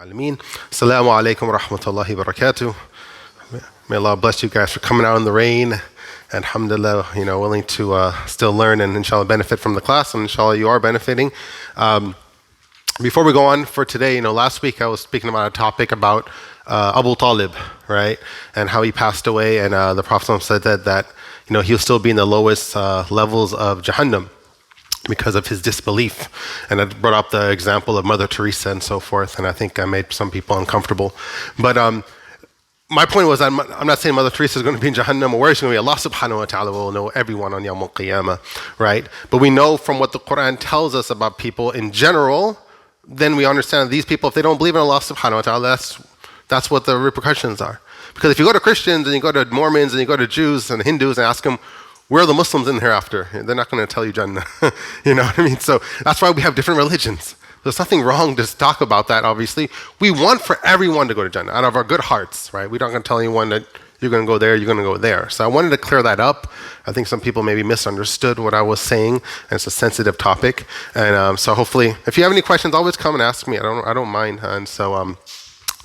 Alameen. Assalamu alaikum wa rahmatullahi wa barakatuh. May Allah bless you guys for coming out in the rain. And alhamdulillah, willing to still learn and inshallah benefit from the class. And inshallah you are benefiting. Before we go on for today, last week I was speaking about a topic about Abu Talib, right? And how he passed away. And the Prophet said that he'll still be in the lowest levels of Jahannam because of his disbelief. And I brought up the example of Mother Teresa and so forth, and I think I made some people uncomfortable. But my point was, I'm not saying Mother Teresa is going to be in Jahannam or where she's going to be. Allah subhanahu wa ta'ala will know everyone on Yawm al-Qiyamah, right? But we know from what the Quran tells us about people in general, then we understand that these people, if they don't believe in Allah subhanahu wa ta'ala, that's what the repercussions are. Because if you go to Christians and you go to Mormons and you go to Jews and Hindus and ask them, where are the Muslims in hereafter? They're not going to tell you Jannah. You know what I mean? So that's why we have different religions. There's nothing wrong to talk about that, obviously. We want for everyone to go to Jannah out of our good hearts, right? We're not going to tell anyone that you're going to go there, you're going to go there. So I wanted to clear that up. I think some people maybe misunderstood what I was saying, and it's a sensitive topic. And so hopefully, if you have any questions, always come and ask me. I don't mind. And so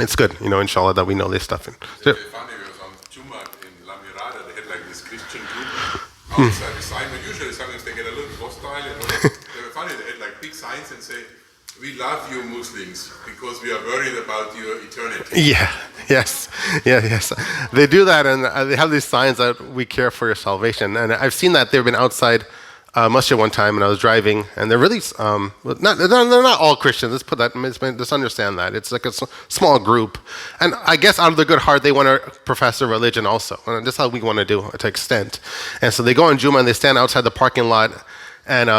it's good, inshallah, that we know this stuff. Funny, it was on Juma in La Mirada, they had like this Christian group outside the sign, but usually sometimes they get a little hostile, They were funny, they had like big signs and say, "We love you Muslims because we are worried about your eternity." Yes. They do that, and they have these signs that we care for your salvation. And I've seen that they've been outside masjid one time, and I was driving, and they're really they're not all Christians. Let's understand that it's like a small group, and I guess out of their good heart they want to profess their religion also, and that's how we want to do to extent. And so they go on Juma and they stand outside the parking lot. And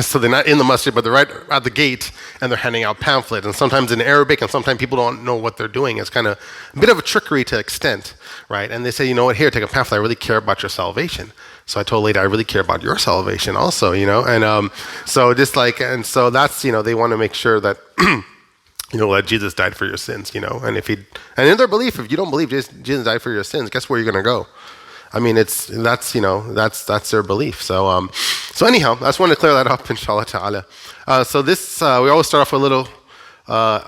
so they're not in the masjid, but they're right at the gate, and they're handing out pamphlets, and sometimes in Arabic, and sometimes people don't know what they're doing. It's kind of a bit of a trickery to extent, right? And they say, you know what, here, take a pamphlet. I really care about your salvation. So I told the lady, I really care about your salvation also, And so just like, and so that's, they want to make sure that, that Jesus died for your sins, And and in their belief, if you don't believe Jesus died for your sins, guess where you're going to go? I mean, that's their belief. So anyhow, I just want to clear that up, inshallah ta'ala. So this, we always start off with a little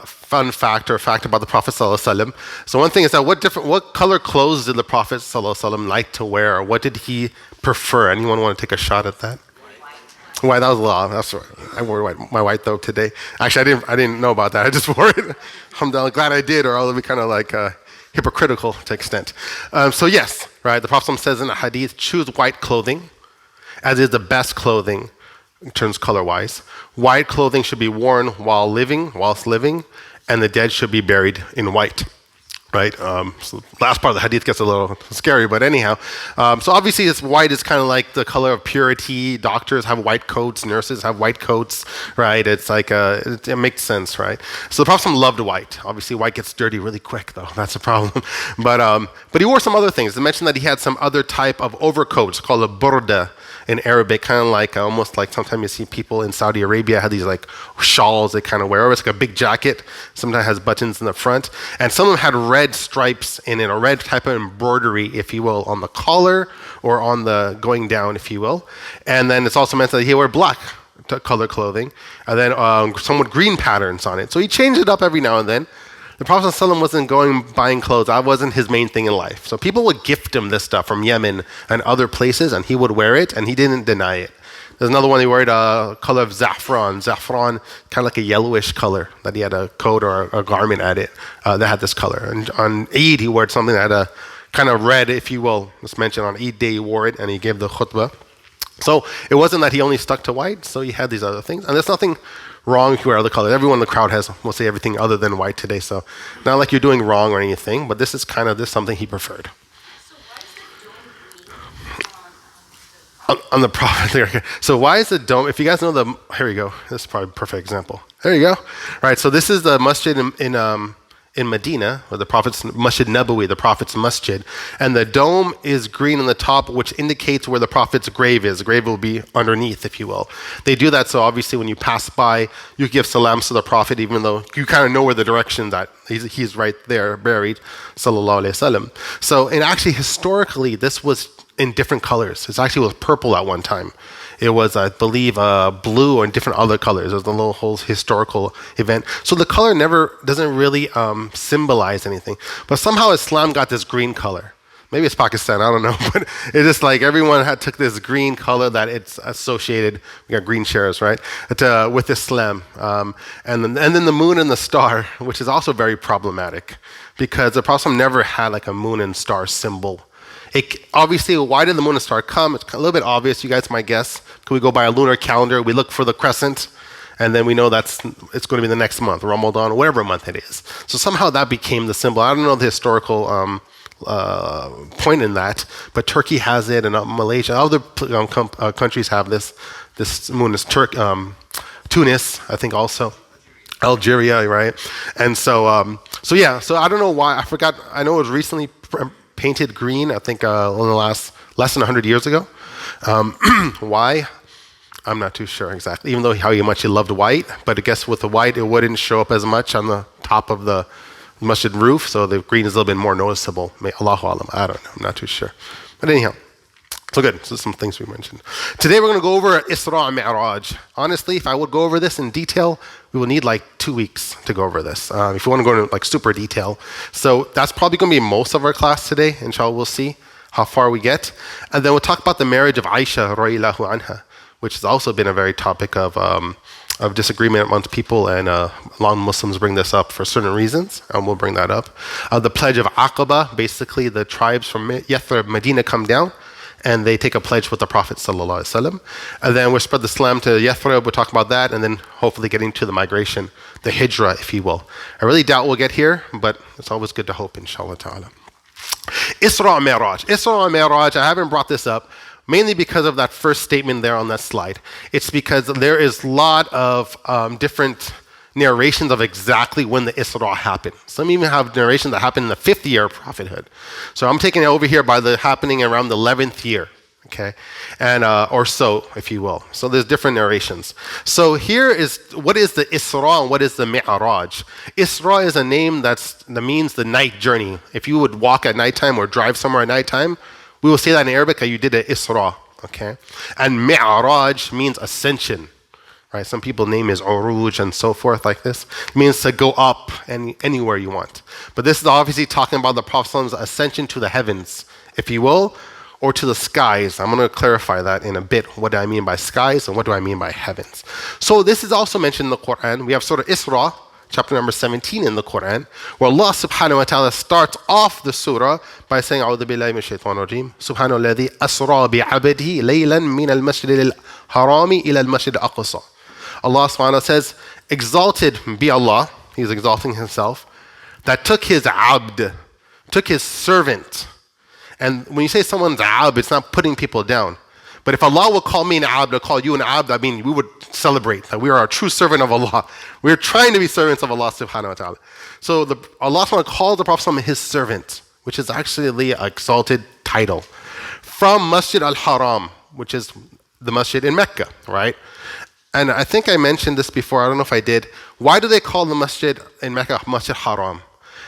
fun fact or fact about the Prophet sallallahu alaihi wasallam. So one thing is that what color clothes did the Prophet sallallahu alaihi wasallam like to wear? Or what did he prefer? Anyone want to take a shot at that? White. That was law. That's right. I wore my white thobe today. Actually, I didn't know about that. I just wore it. I'm glad I did, or I'll be kind of like hypocritical to extent. So yes, right. The Prophet says in the hadith, choose white clothing, as is the best clothing in terms color-wise. White clothing should be worn whilst living, and the dead should be buried in white. Right? So last part of the hadith gets a little scary, but anyhow. So obviously white is kind of like the color of purity. Doctors have white coats, nurses have white coats, right? It's like, it makes sense, right? So the Prophet loved white. Obviously white gets dirty really quick though, that's a problem. But he wore some other things. They mentioned that he had some other type of overcoats called a burda in Arabic, kind of like, almost like sometimes you see people in Saudi Arabia have these like shawls they kind of wear. It's like a big jacket, sometimes has buttons in the front. And some of them had red stripes in it, a red type of embroidery, if you will, on the collar or on the going down, if you will. And then it's also meant that he wore black color clothing, and then somewhat green patterns on it. So he changed it up every now and then. The Prophet ﷺ wasn't buying clothes. That wasn't his main thing in life. So people would gift him this stuff from Yemen and other places, and he would wear it, and he didn't deny it. There's another one he wore a color of saffron, kind of like a yellowish color, that he had a coat or a garment at it that had this color. And on Eid, he wore something that had a kind of red, if you will. It's mentioned on Eid day he wore it, and he gave the khutbah. So it wasn't that he only stuck to white, so he had these other things. And there's nothing wrong if you wear other colors. Everyone in the crowd will say everything other than white today, so not like you're doing wrong or anything, but this is something he preferred. On the Prophet. So why is the dome, if you guys know here we go, this is probably a perfect example. There you go. All right, so this is the masjid in Medina, or the Prophet's Masjid Nabawi, the Prophet's masjid, and the dome is green on the top, which indicates where the Prophet's grave is. The grave will be underneath, if you will. They do that so obviously when you pass by, you give salams to the Prophet, even though you kind of know where the direction's at. He's right there, buried, sallallahu alaihi wasallam. So, and actually historically, this was in different colors. It actually was purple at one time. It was, I believe, blue or different other colors. It was a little whole historical event. So the color doesn't really symbolize anything. But somehow Islam got this green color. Maybe it's Pakistan, I don't know. But it's just like everyone took this green color that it's associated, we got green shares, right, with Islam. And then the moon and the star, which is also very problematic because the Prophet never had like a moon and star symbol. Obviously, why did the moon and star come? It's a little bit obvious, you guys might guess. Could we go by a lunar calendar? We look for the crescent, and then we know it's going to be the next month, Ramadan, or whatever month it is. So somehow that became the symbol. I don't know the historical point in that, but Turkey has it, and Malaysia, other countries have this moon is Tunis, I think also. Algeria, right? And so I don't know why. I forgot. I know it was recently painted green, I think in the less than 100 years ago. Why? I'm not too sure exactly, even though how much he loved white. But I guess with the white, it wouldn't show up as much on the top of the masjid roof, so the green is a little bit more noticeable. Allahu Alam, I don't know, I'm not too sure. But anyhow, so good. So some things we mentioned. Today we're going to go over Isra and Mi'raj. Honestly, if I would go over this in detail, we will need like 2 weeks to go over this. If you want to go into like super detail. So that's probably going to be most of our class today. Inshallah, we'll see how far we get. And then we'll talk about the marriage of Aisha radiallahu anha, which has also been a very topic of disagreement amongst people, and a lot of Muslims bring this up for certain reasons, and we'll bring that up. The pledge of Aqaba, basically the tribes from Yathrib, Medina come down, and they take a pledge with the Prophet ﷺ. And then we'll spread the Islam to Yathrib, we'll talk about that, and then hopefully get into the migration, the hijrah, if you will. I really doubt we'll get here, but it's always good to hope, inshallah ta'ala. Isra and Mi'raj. Isra and Mi'raj, I haven't brought this up, mainly because of that first statement there on that slide. It's because there is a lot of different narrations of exactly when the Isra happened. Some even have narrations that happened in the 5th year of prophethood. So I'm taking it over here by the happening around the 11th year, okay? And or so, if you will. So there's different narrations. So here is, what is the Isra and what is the Mi'raj? Isra is a name that means the night journey. If you would walk at nighttime or drive somewhere at nighttime, we will say that in Arabic, you did an Isra, okay? And Mi'raj means ascension, right? Some people name is Uruj and so forth like this. It means to go up anywhere you want. But this is obviously talking about the Prophet's ascension to the heavens, if you will, or to the skies. I'm going to clarify that in a bit. What do I mean by skies and what do I mean by heavens? So this is also mentioned in the Quran. We have Surah Isra, chapter number 17 in the Quran, where Allah subhanahu wa ta'ala starts off the surah by saying, A'udhu billahi min shaitan rajim, Subhanahu alladhi asra bi'abadihi laylan min al-masjid al-harami ila al-masjid al-aqsa. Allah subhanahu wa ta'ala says, exalted be Allah, He's exalting Himself, that took His abd, took His servant. And when you say someone's abd, it's not putting people down. But if Allah will call me an abd or call you an abd, I mean, we would celebrate that we are a true servant of Allah. We're trying to be servants of Allah subhanahu wa ta'ala. So Allah subhanahu wa ta'ala called the Prophet his servant, which is actually an exalted title, from Masjid al-Haram, which is the masjid in Mecca, right? And I think I mentioned this before, I don't know if I did. Why do they call the masjid in Mecca Masjid Haram?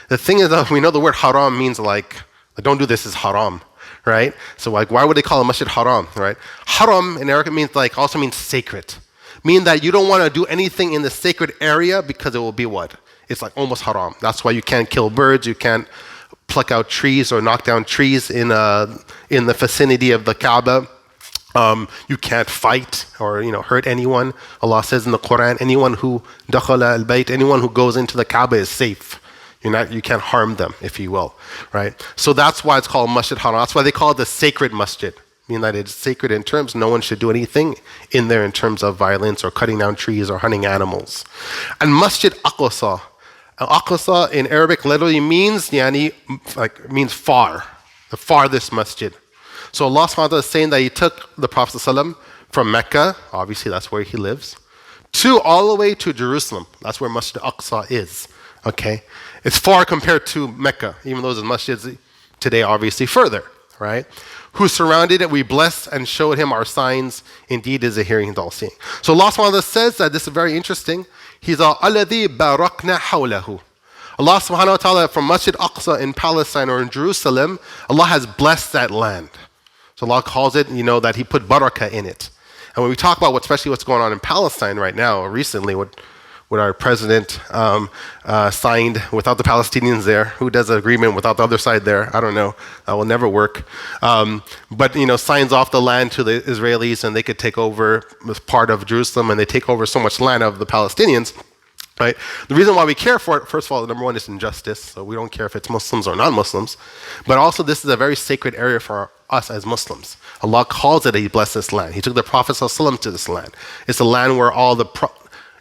The thing is that we know the word haram means like don't do this, is haram. Right? So like, why would they call it Masjid Haram, right? Haram in Arabic means also means sacred. Meaning that you don't want to do anything in the sacred area because it will be what? It's like almost haram. That's why you can't kill birds, you can't pluck out trees or knock down trees in the vicinity of the Kaaba. You can't fight or hurt anyone. Allah says in the Quran, anyone who dakhala al-bayt, anyone who goes into the Kaaba is safe. You can't harm them, if you will, right? So that's why it's called Masjid Haram. That's why they call it the sacred masjid, meaning that it's sacred in terms no one should do anything in there in terms of violence or cutting down trees or hunting animals. And Masjid Aqsa. Aqsa in Arabic literally means means far, the farthest masjid. So Allah subhanahu wa ta'ala is saying that He took the Prophet ﷺ from Mecca, obviously that's where he lives, all the way to Jerusalem. That's where Masjid Aqsa is. Okay, it's far compared to Mecca, even though the masjids today obviously further, right? Who surrounded it, we blessed and showed him our signs. Indeed, is a hearing and all seeing. So Allah subhanahu wa ta'ala says that this is very interesting. He's alladhi barakna hawlahu. Allah subhanahu wa ta'ala from Masjid Aqsa in Palestine or in Jerusalem, Allah has blessed that land. So Allah calls it, that He put barakah in it. And when we talk about especially what's going on in Palestine right now, or recently, what our president signed without the Palestinians there, who does an agreement without the other side there? I don't know. That will never work. But signs off the land to the Israelis, and they could take over part of Jerusalem, and they take over so much land of the Palestinians. Right? The reason why we care for it, first of all, number one, is injustice. So we don't care if it's Muslims or non-Muslims. But also, this is a very sacred area for us as Muslims. Allah calls it a blessed land. He took the Prophet ﷺ to this land. It's a land where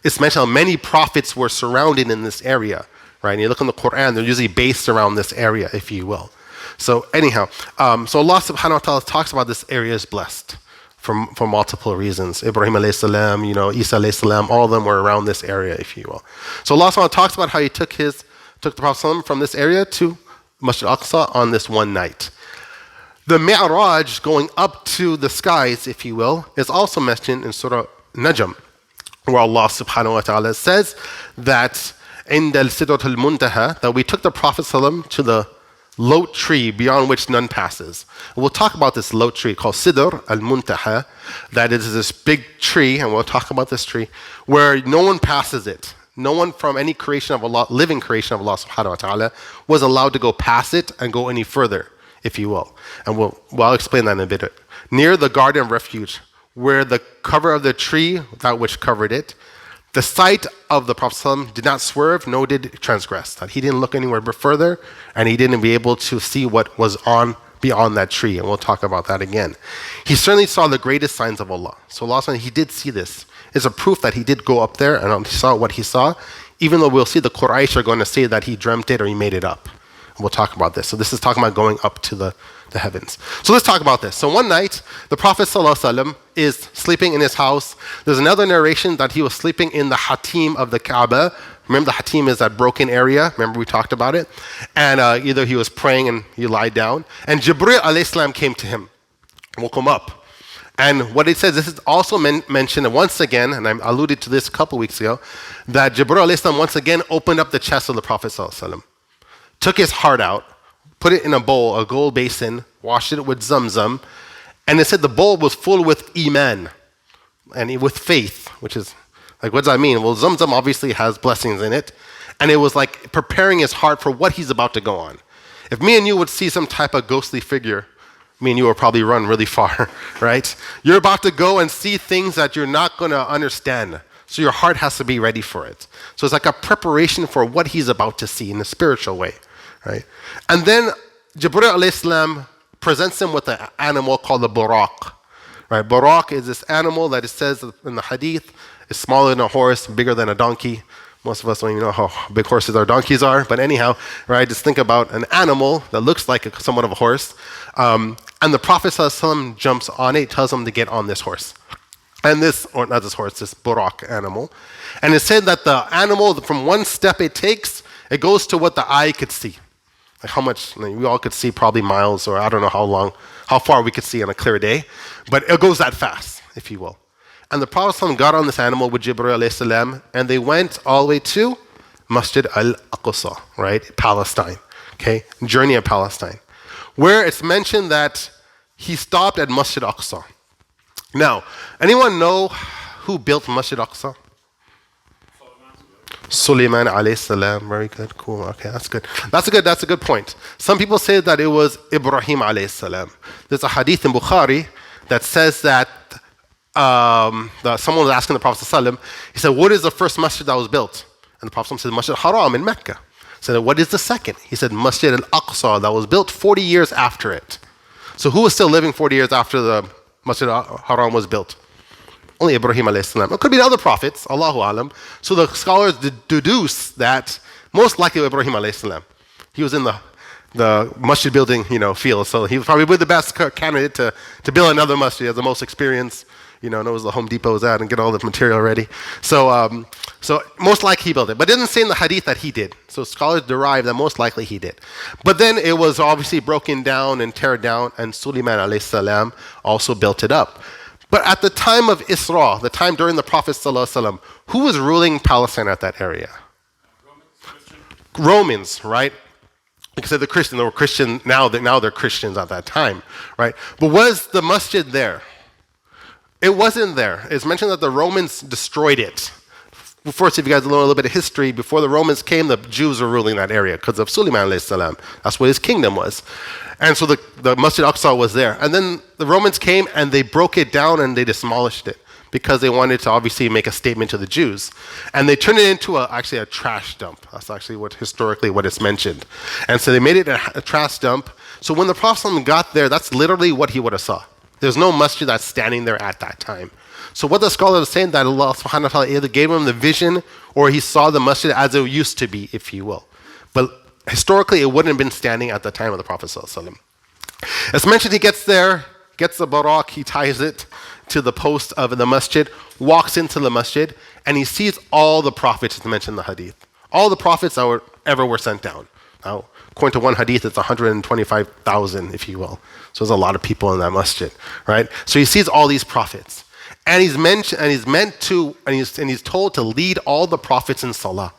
it's mentioned how many prophets were surrounded in this area. Right? And you look in the Quran, they're usually based around this area, if you will. So anyhow, so Allah subhanahu wa ta'ala talks about this area is blessed. For multiple reasons. Ibrahim alayhi salam, Isa alayhi salam, all of them were around this area, if you will. So Allah subhanahu wa ta'ala talks about how he took the Prophet from this area to Masjid al-Aqsa on this one night. The Mi'raj, going up to the skies, if you will, is also mentioned in Surah Najm, where Allah subhanahu wa ta'ala says that in the Sidrat al-Muntaha, that we took the Prophet to the lote tree beyond which none passes. We'll talk about this lote tree called Sidr al-Muntaha, that is this big tree, and we'll talk about this tree, where no one passes it. No one from any creation of Allah, living creation of Allah subhanahu wa ta'ala, was allowed to go past it and go any further, if you will. And I'll explain that in a bit. Near the Garden of Refuge, where the cover of the tree, that which covered it, the sight of the Prophet ﷺ did not swerve, nor did it transgress. That he didn't look anywhere but further, and he didn't be able to see what was beyond that tree. And we'll talk about that again. He certainly saw the greatest signs of Allah. So Allah ﷺ, he did see this. It's a proof that he did go up there and he saw what he saw, even though we'll see the Quraysh are going to say that he dreamt it or he made it up. And we'll talk about this. So this is talking about going up to the heavens. So let's talk about this. So one night, the Prophet ﷺ is sleeping in his house. There's another narration that he was sleeping in the hatim of the Kaaba. Remember, the hatim is that broken area. Remember, we talked about it. And either he was praying and he lied down. And Jibreel alayhi salam came to him, woke him up. And what it says, this is also mentioned once again, and I alluded to this a couple weeks ago, that Jibreel alayhi salam once again opened up the chest of the Prophet ﷺ, took his heart out, put it in a bowl, a gold basin, washed it with zamzam, and it said the bowl was full with iman, and with faith, which is, like, what does that mean? Well, zamzam obviously has blessings in it, and it was like preparing his heart for what he's about to go on. If me and you would see some type of ghostly figure, me and you will probably run really far, right? You're about to go and see things that you're not going to understand, so your heart has to be ready for it. So it's like a preparation for what he's about to see in a spiritual way. Right? And then Jibreel alayhi salam presents him with an animal called the buraq. Right? Buraq is this animal that it says in the hadith is smaller than a horse, bigger than a donkey. Most of us don't even know how big horses or donkeys are, but anyhow, right? Just think about an animal that looks like somewhat of a horse. And the Prophet ﷺ jumps on it, tells him to get on this horse. And this buraq animal. And it said that the animal, from one step it takes, it goes to what the eye could see. Like how much, we all could see probably miles, or I don't know how far we could see on a clear day, but it goes that fast, if you will. And the Prophet ﷺ got on this animal with Jibreel alayhi salam, and they went all the way to Masjid al-Aqsa, right? Palestine, okay? Journey of Palestine, where it's mentioned that he stopped at Masjid al-Aqsa. Now, anyone know who built Masjid al-Aqsa? Sulaiman alayhi salam. Very good. Cool. Okay, that's good. That's a good point. Some people say that it was Ibrahim alayhi salam. There's a hadith in Bukhari that says that someone was asking the Prophet ﷺ, he said, what is the first masjid that was built? And the Prophet ﷺ said, Masjid al-Haram in Mecca. He said, what is the second? He said, Masjid al-Aqsa, that was built 40 years after it. So who was still living 40 years after the Masjid al-Haram was built? Only Ibrahim alayhi salam. It could be other prophets, Allahu alam. So the scholars deduce that most likely Ibrahim alayhi salam. He was in the masjid building, field. So he was probably the best candidate to build another masjid. He has the most experience, knows the Home Depot is at and get all the material ready. So most likely he built it. But it doesn't say in the hadith that he did. So scholars derive that most likely he did. But then it was obviously broken down and teared down, and Sulaiman alayhi salam also built it up. But at the time of Isra, the time during the Prophet ﷺ, who was ruling Palestine at that area? Romans, right? Because they were Christian, now they're Christians at that time, right? But was the masjid there? It wasn't there. It's mentioned that the Romans destroyed it. First, if you guys know a little bit of history, before the Romans came, the Jews were ruling that area because of Sulaiman alayhi salam. That's what his kingdom was. And so the Masjid Aqsa was there. And then the Romans came and they broke it down and they demolished it because they wanted to obviously make a statement to the Jews. And they turned it into actually a trash dump. That's actually historically what it's mentioned. And so they made it a trash dump. So when the Prophet ﷺ got there, that's literally what he would have saw. There's no masjid that's standing there at that time. So what the scholar is saying, that Allah subhanahu wa ta'ala either gave him the vision or he saw the masjid as it used to be, if you will. But historically, it wouldn't have been standing at the time of the Prophet ﷺ. As mentioned, he gets there, gets the barak, he ties it to the post of the masjid, walks into the masjid, and he sees all the prophets mentioned in the hadith. All the prophets that ever were sent down. Now, according to one hadith, it's 125,000, if you will. So there's a lot of people in that masjid, right? So he sees all these prophets. And he's told to lead all the prophets in salah.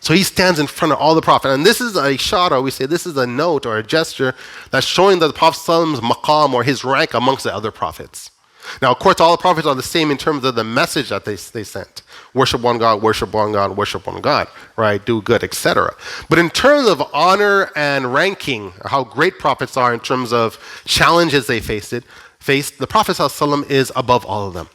So he stands in front of all the prophets. And this is a ishara, we say this is a note or a gesture that's showing that the Prophet's maqam or his rank amongst the other prophets. Now, of course, all the prophets are the same in terms of the message that they sent. Worship one God, worship one God, worship one God, right? Do good, etc. But in terms of honor and ranking, how great prophets are in terms of challenges they faced, the Prophet ﷺ is above all of them.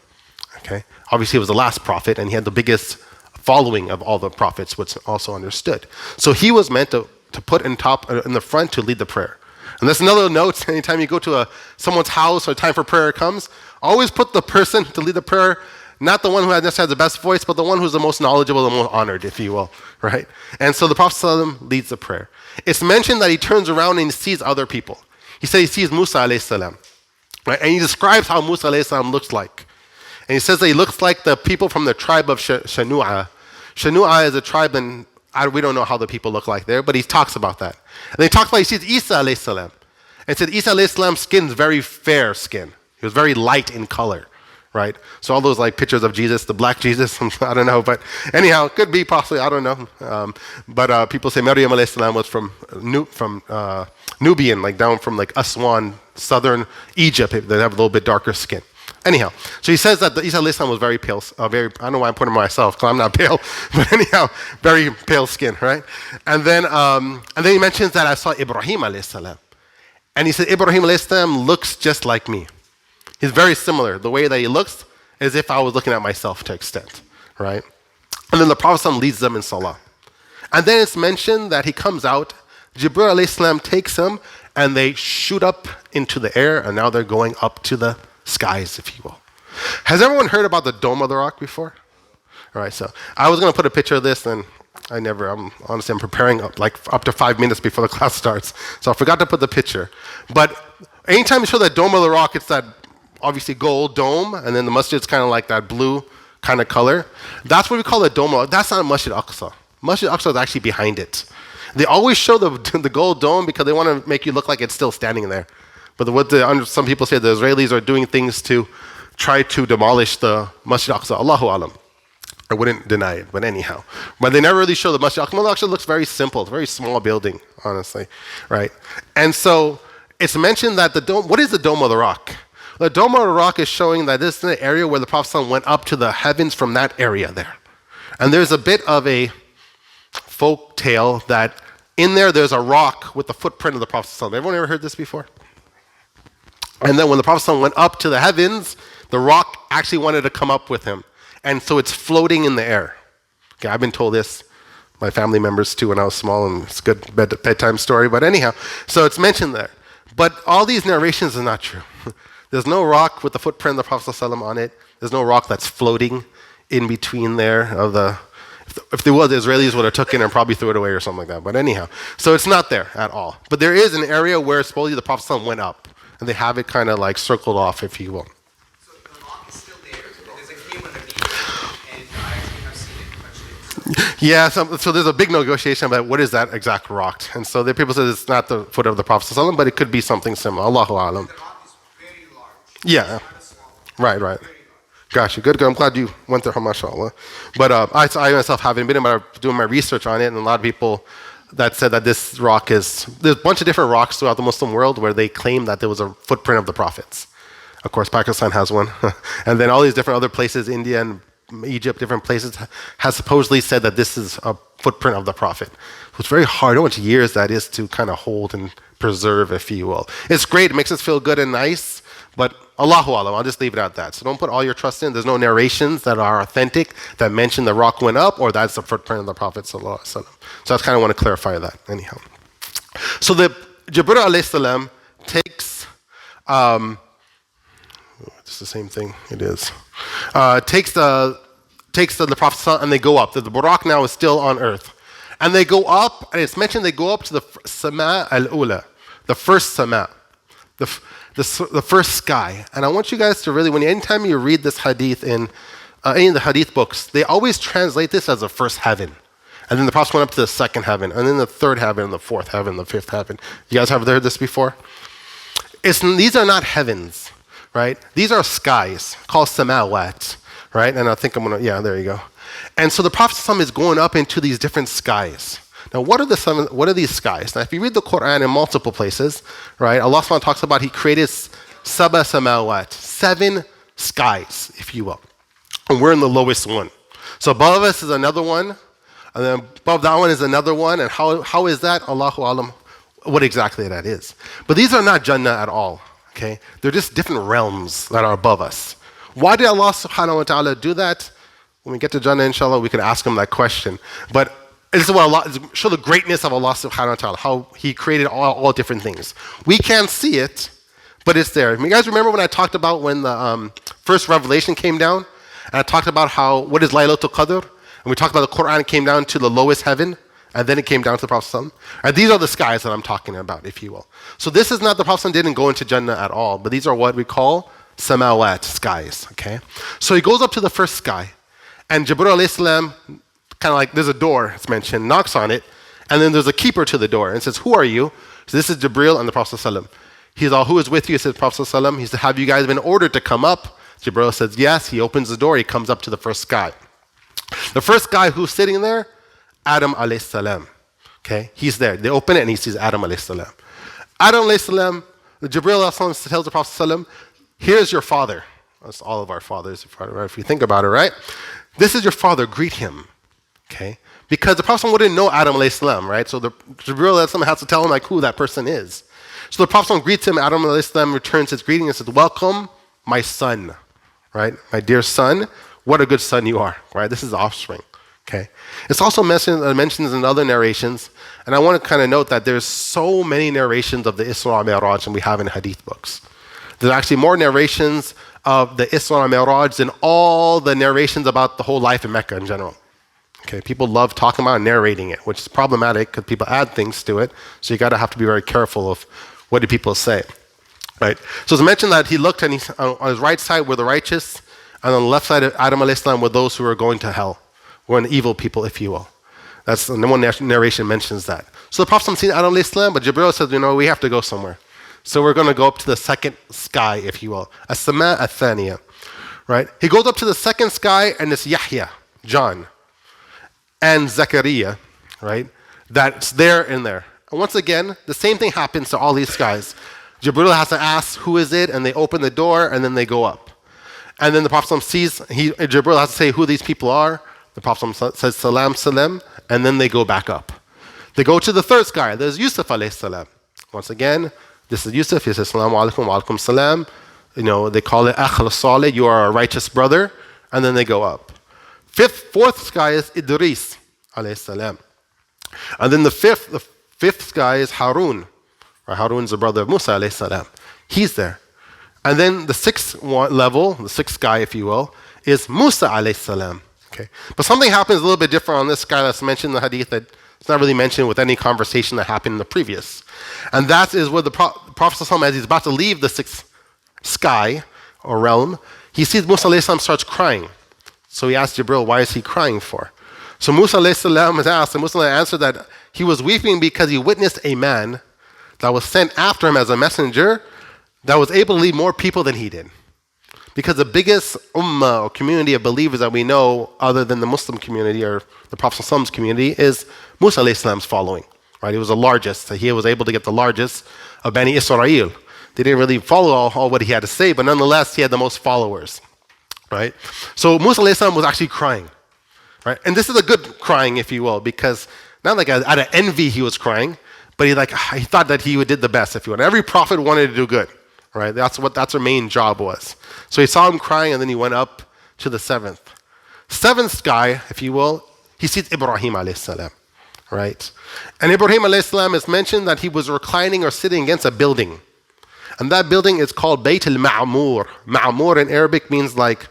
Okay? Obviously, he was the last prophet, and he had the biggest following of all the prophets, which also understood. So he was meant to put in the front to lead the prayer. And that's another note. Anytime you go to someone's house or time for prayer comes, always put the person to lead the prayer, not the one who necessarily has the best voice, but the one who's the most knowledgeable, the most honored, if you will, right? And so the Prophet ﷺ leads the prayer. It's mentioned that he turns around and he sees other people. He says he sees Musa alayhi salam. Right? And he describes how Musa alayhi salam looks like. And he says that he looks like the people from the tribe of Shanu'a. Shanu'a is a tribe, and we don't know how the people look like there, but he talks about that. And he talks about, he sees Isa alayhi salam. And said Isa alayhi salam's skin is very fair skin. He was very light in color, right? So all those like pictures of Jesus, the black Jesus, I don't know, but anyhow, could be possibly, I don't know. But people say Maryam alayhi salam was from Nubian, like down from like Aswan, southern Egypt. They have a little bit darker skin. Anyhow, so he says that the Isa alayhi salam was very pale, I don't know why I'm putting myself, because I'm not pale, but anyhow, very pale skin, right? And then he mentions that I saw Ibrahim alayhi salam. And he said, Ibrahim alayhi salam looks just like me. He's very similar. The way that he looks is if I was looking at myself to extent, right? And then the Prophet ﷺ leads them in salah. And then it's mentioned that he comes out, Jibril alayhi salam takes him, and they shoot up into the air, and now they're going up to the skies, if you will. Has everyone heard about the Dome of the Rock before? All right, so I was going to put a picture of this, and I'm preparing up to 5 minutes before the class starts, so I forgot to put the picture. But anytime you show that Dome of the Rock, it's that obviously gold dome, and then the masjid's kind of like that blue kind of color. That's what we call the Dome. That's not Masjid Aqsa. Masjid Aqsa is actually behind it. They always show the gold dome because they want to make you look like it's still standing there. But some people say the Israelis are doing things to try to demolish the Masjid Aqsa. Allahu alam. I wouldn't deny it, but anyhow. But they never really show the Masjid Aqsa. Masjid Aqsa looks very simple. It's a very small building, honestly, right? And so it's mentioned that the dome, what is the Dome of the Rock? The Dome of the Rock is showing that this is the area where the Prophet ﷺ went up to the heavens from that area there. And there's a bit of a folk tale that in there's a rock with the footprint of the Prophet ﷺ. Everyone ever heard this before? And then when the Prophet ﷺ went up to the heavens, the rock actually wanted to come up with him. And so it's floating in the air. Okay, I've been told this, my family members too, when I was small, and it's a good bedtime story. But anyhow, so it's mentioned there. But all these narrations are not true. There's no rock with the footprint of the Prophet ﷺ on it. There's no rock that's floating in between there. If there was, the Israelis would have took it and probably threw it away or something like that. But anyhow, so it's not there at all. But there is an area where supposedly the Prophet ﷺ went up. And they have it kind of like circled off, if you will. So the rock is still there. There's a cave underneath. And I actually have seen it touched it. Yeah, so there's a big negotiation about what is that exact rock. And so the people say it's not the foot of the Prophet ﷺ, but it could be something similar. Allahu alam. The rock is very large. Yeah. Right. Gotcha. Good. I'm glad you went there, mashallah. But I myself haven't been, but I'm doing my research on it, and a lot of people that said that this rock there's a bunch of different rocks throughout the Muslim world where they claim that there was a footprint of the prophets. Of course, Pakistan has one. And then all these different other places, India and Egypt, different places, has supposedly said that this is a footprint of the Prophet. So it's very hard. I know how much years that is to kind of hold and preserve, if you will. It's great. It makes us feel good and nice. But Allahu Alam, I'll just leave it at that. So don't put all your trust in. There's no narrations that are authentic that mention the rock went up or that's the footprint of the Prophet sallallahu alaihi wasallam. So I just kind of want to clarify that anyhow. So the Jibril alayhi salam takes, it's the same thing, it is. Takes the Prophet and they go up. The Buraq now is still on earth. And they go up, and it's mentioned they go up to the Sama al-Ula, the first Sama, the first sky. And I want you guys to really, anytime you read this hadith in any of the hadith books, they always translate this as the first heaven. And then the Prophet went up to the second heaven, and then the third heaven, and the fourth heaven, the fifth heaven. You guys have heard this before? These are not heavens, right? These are skies called samawat, right? And I think there you go. And so the Prophet ﷺ is going up into these different skies. Now, what are these skies? Now, if you read the Quran in multiple places, right, Allah SWT talks about He created sab'a samawat, 7 skies, if you will. And we're in the lowest one. So above us is another one, and then above that one is another one. And how is that? Allahu Alam, what exactly that is. But these are not Jannah at all, okay? They're just different realms that are above us. Why did Allah subhanahu wa ta'ala do that? When we get to Jannah, inshallah, we can ask Him that question. But this is what Allah, show the greatness of Allah subhanahu wa ta'ala, how He created all different things. We can't see it, but it's there. You guys remember when I talked about when the first revelation came down? And I talked about what is Laylatul Qadr? And we talked about the Quran came down to the lowest heaven, and then it came down to the Prophet. And these are the skies that I'm talking about, if you will. So this is not, the Prophet didn't go into Jannah at all, but these are what we call samawat, skies, okay? So he goes up to the first sky, and Jibril alayhi salam, kind of like, there's a door, it's mentioned, knocks on it, and then there's a keeper to the door, and says, who are you? So this is Jibril and the Prophet ﷺ. He's all, who is with you? He says, Prophet ﷺ. He said, have you guys been ordered to come up? Jibril says, yes. He opens the door, he comes up to the first sky. The first guy who's sitting there, Adam alayhi salam. Okay, he's there. They open it and he sees Adam alayhi salam. Adam alayhi salam, Jibril alayhi salam tells the Prophet ﷺ, here's your father. That's all of our fathers, if you think about it, right? This is your father, greet him. Okay? Because the Prophet wouldn't know Adam alayhi salam, right? So the Jibril alayhi salam has to tell him like who that person is. So the Prophet greets him, Adam alayhi salam returns his greeting and says, welcome, my son. Right? My dear son, what a good son you are. Right? This is the offspring. Okay? It's also mentions in other narrations, and I want to kind of note that there's so many narrations of the Isra Mi'raj than we have in hadith books. There's actually more narrations of the Isra Mi'raj than all the narrations about the whole life in Mecca in general. Okay, people love talking about and narrating it, which is problematic because people add things to it. So you have to be very careful of what do people say, right? So it's mentioned that he looked and on his right side were the righteous, and on the left side of Adam alayhi salam were those who were going to hell, were the evil people, if you will. That's the one narration mentions that. So the Prophet seen Adam alayhi salam, but Jibril says, we have to go somewhere. So we're going to go up to the second sky, if you will, as-sama ath-thaniya, right? He goes up to the second sky, and it's Yahya, John, and Zechariah, right? That's there and there. And once again, the same thing happens to all these skies. Jibril has to ask, who is it? And they open the door, and then they go up. And then the Prophet sees, Jibril has to say who these people are. The Prophet says, salam, salam, and then they go back up. They go to the third sky. There's Yusuf alayhi salam. Once again, this is Yusuf. He says, Assalamu alaikum wa alaikum salam. They call it Akh al-Salih, you are a righteous brother. And then they go up. Fourth sky is Idris alayhi salam. And then the fifth sky is Harun. Harun's the brother of Musa alayhi salam. He's there. And then the sixth level, the sixth sky, if you will, is Musa alayhi salam. Okay. But something happens a little bit different on this sky that's mentioned in the hadith that it's not really mentioned with any conversation that happened in the previous. And that is where the Prophet, as he's about to leave the sixth sky or realm, he sees Musa alayhi salam starts crying. So he asks Jibril, why is he crying for? So Musa alayhi salam is asked, and Musa answered that he was weeping because he witnessed a man that was sent after him as a messenger that was able to lead more people than he did. Because the biggest ummah or community of believers that we know, other than the Muslim community or the Prophet's community, is Musa alayhi salam's following. Right? He was the largest. So he was able to get the largest of Bani Israel. They didn't really follow all what he had to say, but nonetheless, he had the most followers, right? So Musa alayhi salam was actually crying, right? And this is a good crying, if you will, because not like out of envy he was crying, but he thought that he did the best, if you will. Every prophet wanted to do good, right? That's their main job was. So he saw him crying, and then he went up to the seventh sky, if you will. He sees Ibrahim alayhi salam, right? And Ibrahim alayhi salam is mentioned that he was reclining or sitting against a building. And that building is called Bayt al-Ma'mur. Ma'mur in Arabic means like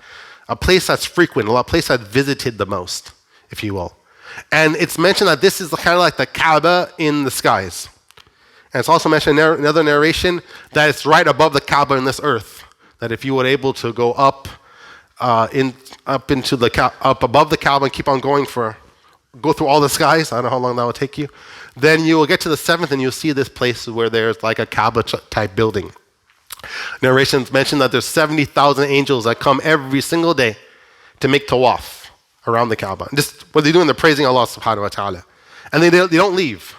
a place that's frequent, a place that's visited the most, if you will. And it's mentioned that this is kind of like the Kaaba in the skies. And it's also mentioned in another narration that it's right above the Kaaba in this earth. That if you were able to go up above the Kaaba and keep on go through all the skies, I don't know how long that will take you, then you will get to the seventh and you'll see this place where there's like a Kaaba type building. Narrations mention that there's 70,000 angels that come every single day to make tawaf around the Kaaba. And just what they're doing, they're praising Allah subhanahu wa ta'ala. And they don't leave.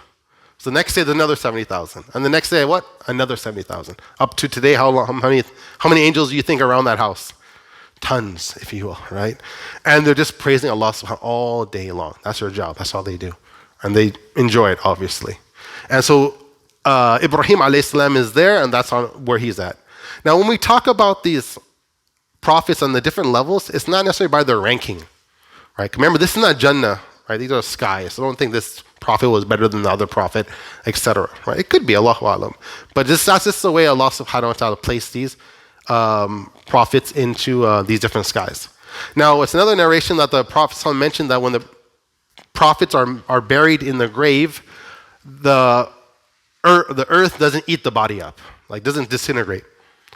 So the next day, there's another 70,000. And the next day, what? Another 70,000. Up to today, how many angels do you think are around that house? Tons, if you will, right? And they're just praising Allah subhanahu all day long. That's their job. That's all they do. And they enjoy it, obviously. And so Ibrahim alayhi salam is there, and that's where he's at. Now, when we talk about these prophets on the different levels, it's not necessarily by their ranking, right? Remember, this is not Jannah, right? These are skies. So don't think this prophet was better than the other prophet, etc. Right? It could be, Allahu Alam. But that's just the way Allah subhanahu wa ta'ala placed these prophets into these different skies. Now, it's another narration that the Prophet mentioned that when the prophets are buried in the grave, the earth doesn't eat the body up, like doesn't disintegrate.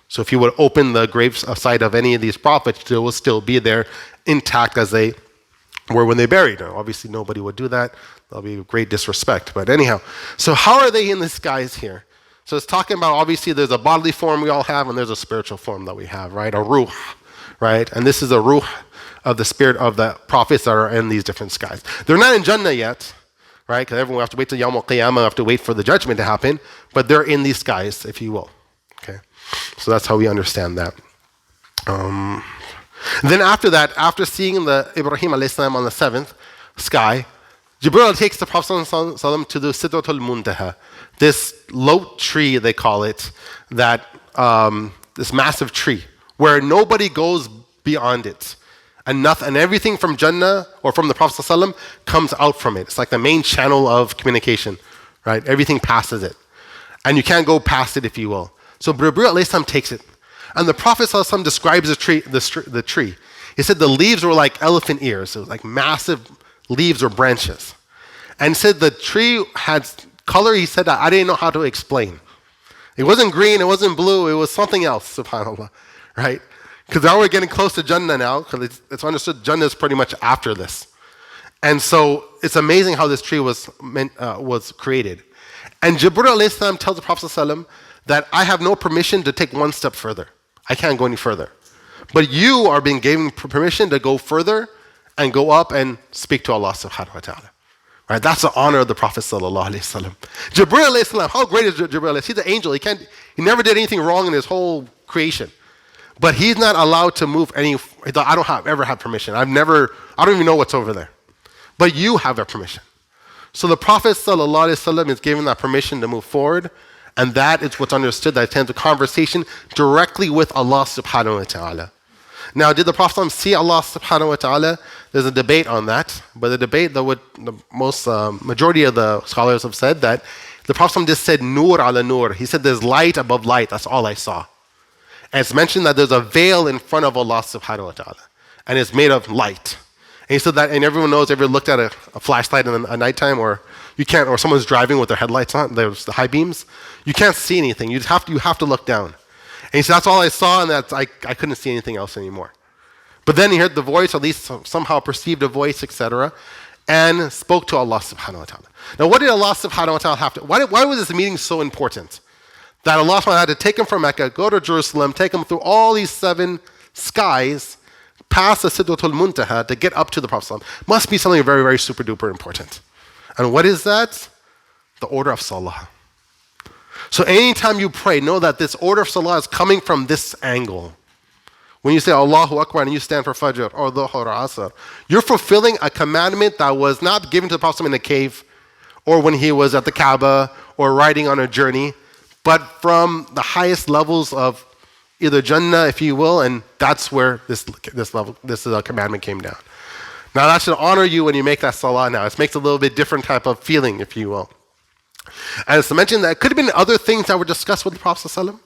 So if you would open the grave site of any of these prophets, they will still be there intact as they were when they buried. Now, obviously, nobody would do that. That'll be great disrespect. But anyhow, so how are they in the skies here? So it's talking about, obviously, there's a bodily form we all have, and there's a spiritual form that we have, right? A ruh, right? And this is a ruh of the spirit of the prophets that are in these different skies. They're not in Jannah yet, right? Because everyone will have to wait till Yawm al-Qiyamah, have to wait for the judgment to happen. But they're in these skies, if you will. Okay? So that's how we understand that. Then after that, after seeing the Ibrahim alayhi salam on the seventh sky, Jibril takes the Prophet ﷺ to the Sidratul Muntaha, this low tree, they call it, that this massive tree, where nobody goes beyond it. And everything from Jannah or from the Prophet ﷺ comes out from it. It's like the main channel of communication, right? Everything passes it. And you can't go past it, if you will. So Jibril alayhi salam takes it. And the Prophet ﷺ describes the tree. He said the leaves were like elephant ears. It was like massive leaves or branches. And said the tree had color, he said, I didn't know how to explain. It wasn't green, it wasn't blue, it was something else, subhanAllah, right? Because now we're getting close to Jannah now, because it's understood Jannah is pretty much after this. And so it's amazing how this tree was created. And Jibril alayhi salam tells the Prophet ﷺ that I have no permission to take one step further. I can't go any further. But you are being given permission to go further and go up and speak to Allah subhanahu wa ta'ala. Right? That's the honor of the Prophet sallallahu alaihi wasallam. Jibril alayhi salam, how great is Jibril? He's an angel. He never did anything wrong in his whole creation. But he's not allowed to move any. I don't ever have permission. I don't even know what's over there. But you have that permission. So the Prophet sallallahu alaihi wasallam is given that permission to move forward. And that is what's understood, that attends a conversation directly with Allah subhanahu wa ta'ala. Now, did the Prophet see Allah subhanahu wa ta'ala? There's a debate on that. But the debate, majority of the scholars have said that the Prophet just said, Nur ala Nur. He said, there's light above light. That's all I saw. And it's mentioned that there's a veil in front of Allah subhanahu wa ta'ala. And it's made of light. And he said that, and everyone knows, ever looked at a flashlight in a nighttime, or someone's driving with their headlights on, there's the high beams, you can't see anything. You have to look down. And he said, that's all I saw, and I couldn't see anything else anymore. But then he heard the voice, at least somehow perceived a voice, etc., and spoke to Allah subhanahu wa ta'ala. Now, what did Allah subhanahu wa ta'ala have to, why was this meeting so important? That Allah subhanahu wa ta'ala had to take him from Mecca, go to Jerusalem, take him through all these 7 skies, past the Sidratul Muntaha to get up to the Prophet. Must be something very, very super duper important. And what is that? The order of Salah. So anytime you pray, know that this order of salah is coming from this angle. When you say Allahu Akbar and you stand for Fajr or Dhuhr or Asr, you're fulfilling a commandment that was not given to the Prophet in a cave or when he was at the Kaaba or riding on a journey, but from the highest levels of either Jannah, if you will, and that's where this commandment came down. Now that should honor you when you make that salah now. It makes a little bit different type of feeling, if you will. And it's to mention that it could have been other things that were discussed with the Prophet ﷺ,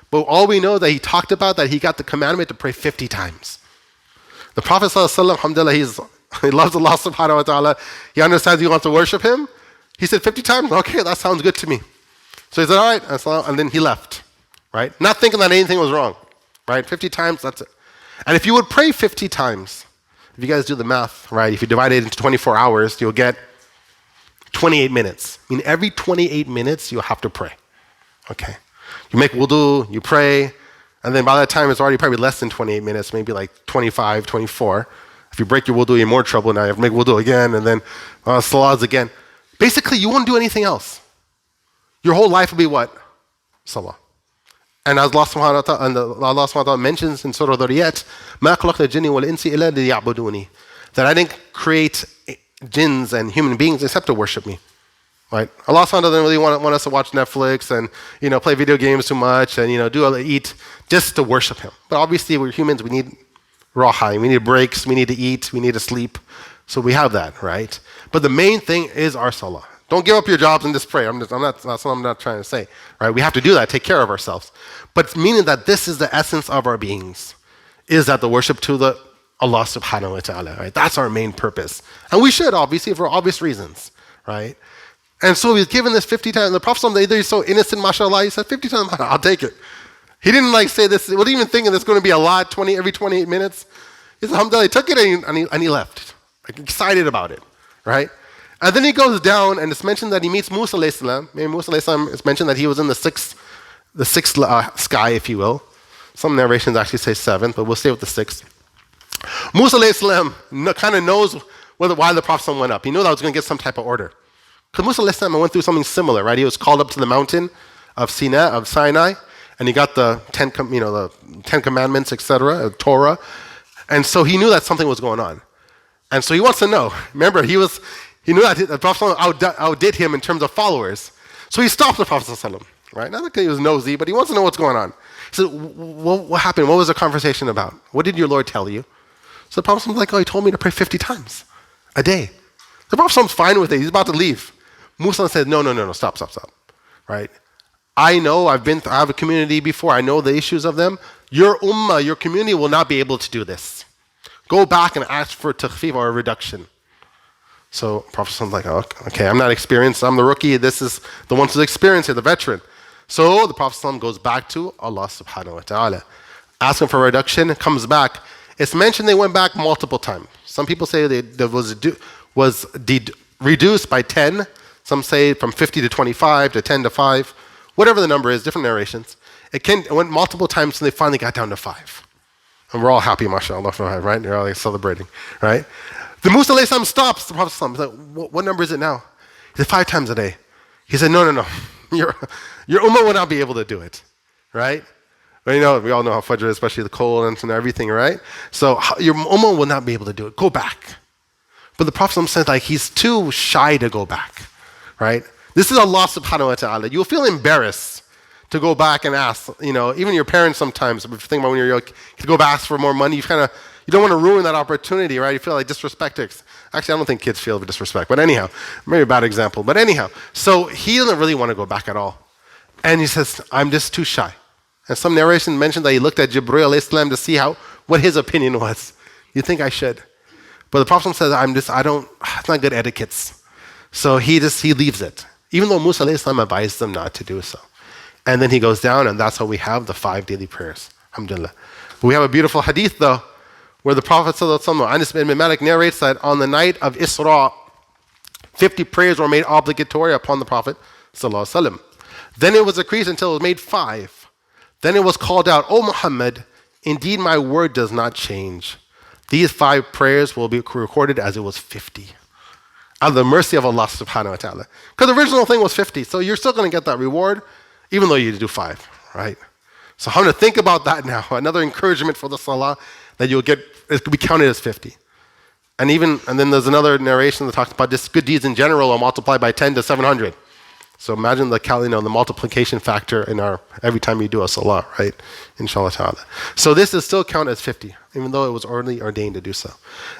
but all we know that he talked about that he got the commandment to pray 50 times. The Prophet ﷺ, alhamdulillah, he loves Allah subhanahu wa ta'ala. He understands he wants to worship him. He said 50 times? Okay, that sounds good to me. So he said, all right, and then he left, right? Not thinking that anything was wrong, right? 50 times, that's it. And if you would pray 50 times, if you guys do the math, right, if you divide it into 24 hours, you'll get 28 minutes. I mean, every 28 minutes, you'll have to pray, okay? You make wudu, you pray, and then by that time, it's already probably less than 28 minutes, maybe like 25, 24. If you break your wudu, you're in more trouble now. You have to make wudu again, and then salahs again. Basically, you won't do anything else. Your whole life will be what? Salah. And as Allah subhanahu wa ta'ala mentions in Surah Dhariyat, مَا خَلَقْتَ الْجِنِّ وَالْإِنسِ إِلَّا لِيَعْبُدُونِ, that I didn't create jinns and human beings except to worship me. Right? Allah subhanahu doesn't really want us to watch Netflix and play video games too much and eat just to worship Him. But obviously we're humans, we need raha, we need breaks, we need to eat, we need to sleep. So we have that, right? But the main thing is our salah. Don't give up your jobs and just pray. That's what I'm not trying to say. Right? We have to do that, take care of ourselves. But meaning that this is the essence of our beings, is that the worship to the Allah subhanahu wa ta'ala. Right? That's our main purpose. And we should, obviously, for obvious reasons. Right? And so he's given this 50 times. The Prophet, he's so innocent, mashallah, he said 50 times, I'll take it. He didn't say this, he wasn't even thinking there's going to be a lot, every 28 minutes. He said, alhamdulillah, he took it and he left. Excited about it, right? And then he goes down and it's mentioned that he meets Musa alayhi salam. Musa alayhi salam, it's mentioned that he was in the sixth sky, if you will. Some narrations actually say seventh, but we'll stay with the sixth. Musa alayhi salam kind of knows why the Prophet went up. He knew that I was going to get some type of order. Because Musa alayhi salam went through something similar, right? He was called up to the mountain of Sinai, and he got the Ten Commandments, etc., Torah, and so he knew that something was going on, and so he wants to know. Remember, he knew that the Prophet outdid him in terms of followers, so he stopped the Prophet ﷺ, right? Not because he was nosy, but he wants to know what's going on. He said, "What happened? What was the conversation about? What did your Lord tell you?" So the Prophet was like, "Oh, he told me to pray 50 times a day." The Prophet's fine with it. He's about to leave. Musa said, no, stop, right? I know, I have a community before, I know the issues of them. Your ummah, your community will not be able to do this. Go back and ask for takhfif or a reduction. So Prophet was like, oh, okay, I'm not experienced, I'm the rookie, this is the one who's experienced here, the veteran. So the Prophet goes back to Allah subhanahu wa ta'ala. Asking for a reduction, comes back. It's mentioned they went back multiple times. Some people say that was reduced by 10. Some say from 50 to 25 to 10 to 5. Whatever the number is, different narrations. It went multiple times until they finally got down to 5. And we're all happy, mashallah, right? They're all celebrating, right? The Musa alayhi salam stops the Prophet. He's like, what number is it now? He said 5 times a day. He said, no. Your ummah will not be able to do it, right? Well, we all know how Fajr is, especially the cold and everything, right? So your ummah will not be able to do it. Go back. But the Prophet said he's too shy to go back, right? This is Allah subhanahu wa ta'ala. You'll feel embarrassed to go back and ask, even your parents sometimes, if you think about when you're young, to go back for more money, you don't want to ruin that opportunity, right? You feel like disrespect. Actually, I don't think kids feel disrespect, but anyhow, maybe a bad example, but anyhow. So he doesn't really want to go back at all. And he says, I'm just too shy. And some narration mentioned that he looked at Jibreel alayhi salam to see what his opinion was. You think I should? But the Prophet says, it's not good etiquettes. So he leaves it. Even though Musa alayhi salam advised them not to do so. And then he goes down, and that's how we have the 5 daily prayers. Alhamdulillah. But we have a beautiful hadith, though, where the Prophet Anas bin Malik narrates that on the night of Isra, 50 prayers were made obligatory upon the Prophet ﷺ. Then it was increased until it was made 5. Then it was called out, O Muhammad, indeed my word does not change. These 5 prayers will be recorded as it was 50. Out of the mercy of Allah subhanahu wa ta'ala. Because the original thing was 50, so you're still going to get that reward, even though you do 5, right? So I'm going to think about that now. Another encouragement for the salah that you'll get, it could be counted as 50. And then there's another narration that talks about just good deeds in general are multiplied by 10 to 700. So imagine the multiplication factor in every time you do a salah, right? Inshallah ta'ala. So this is still counted as 50, even though it was already ordained to do so.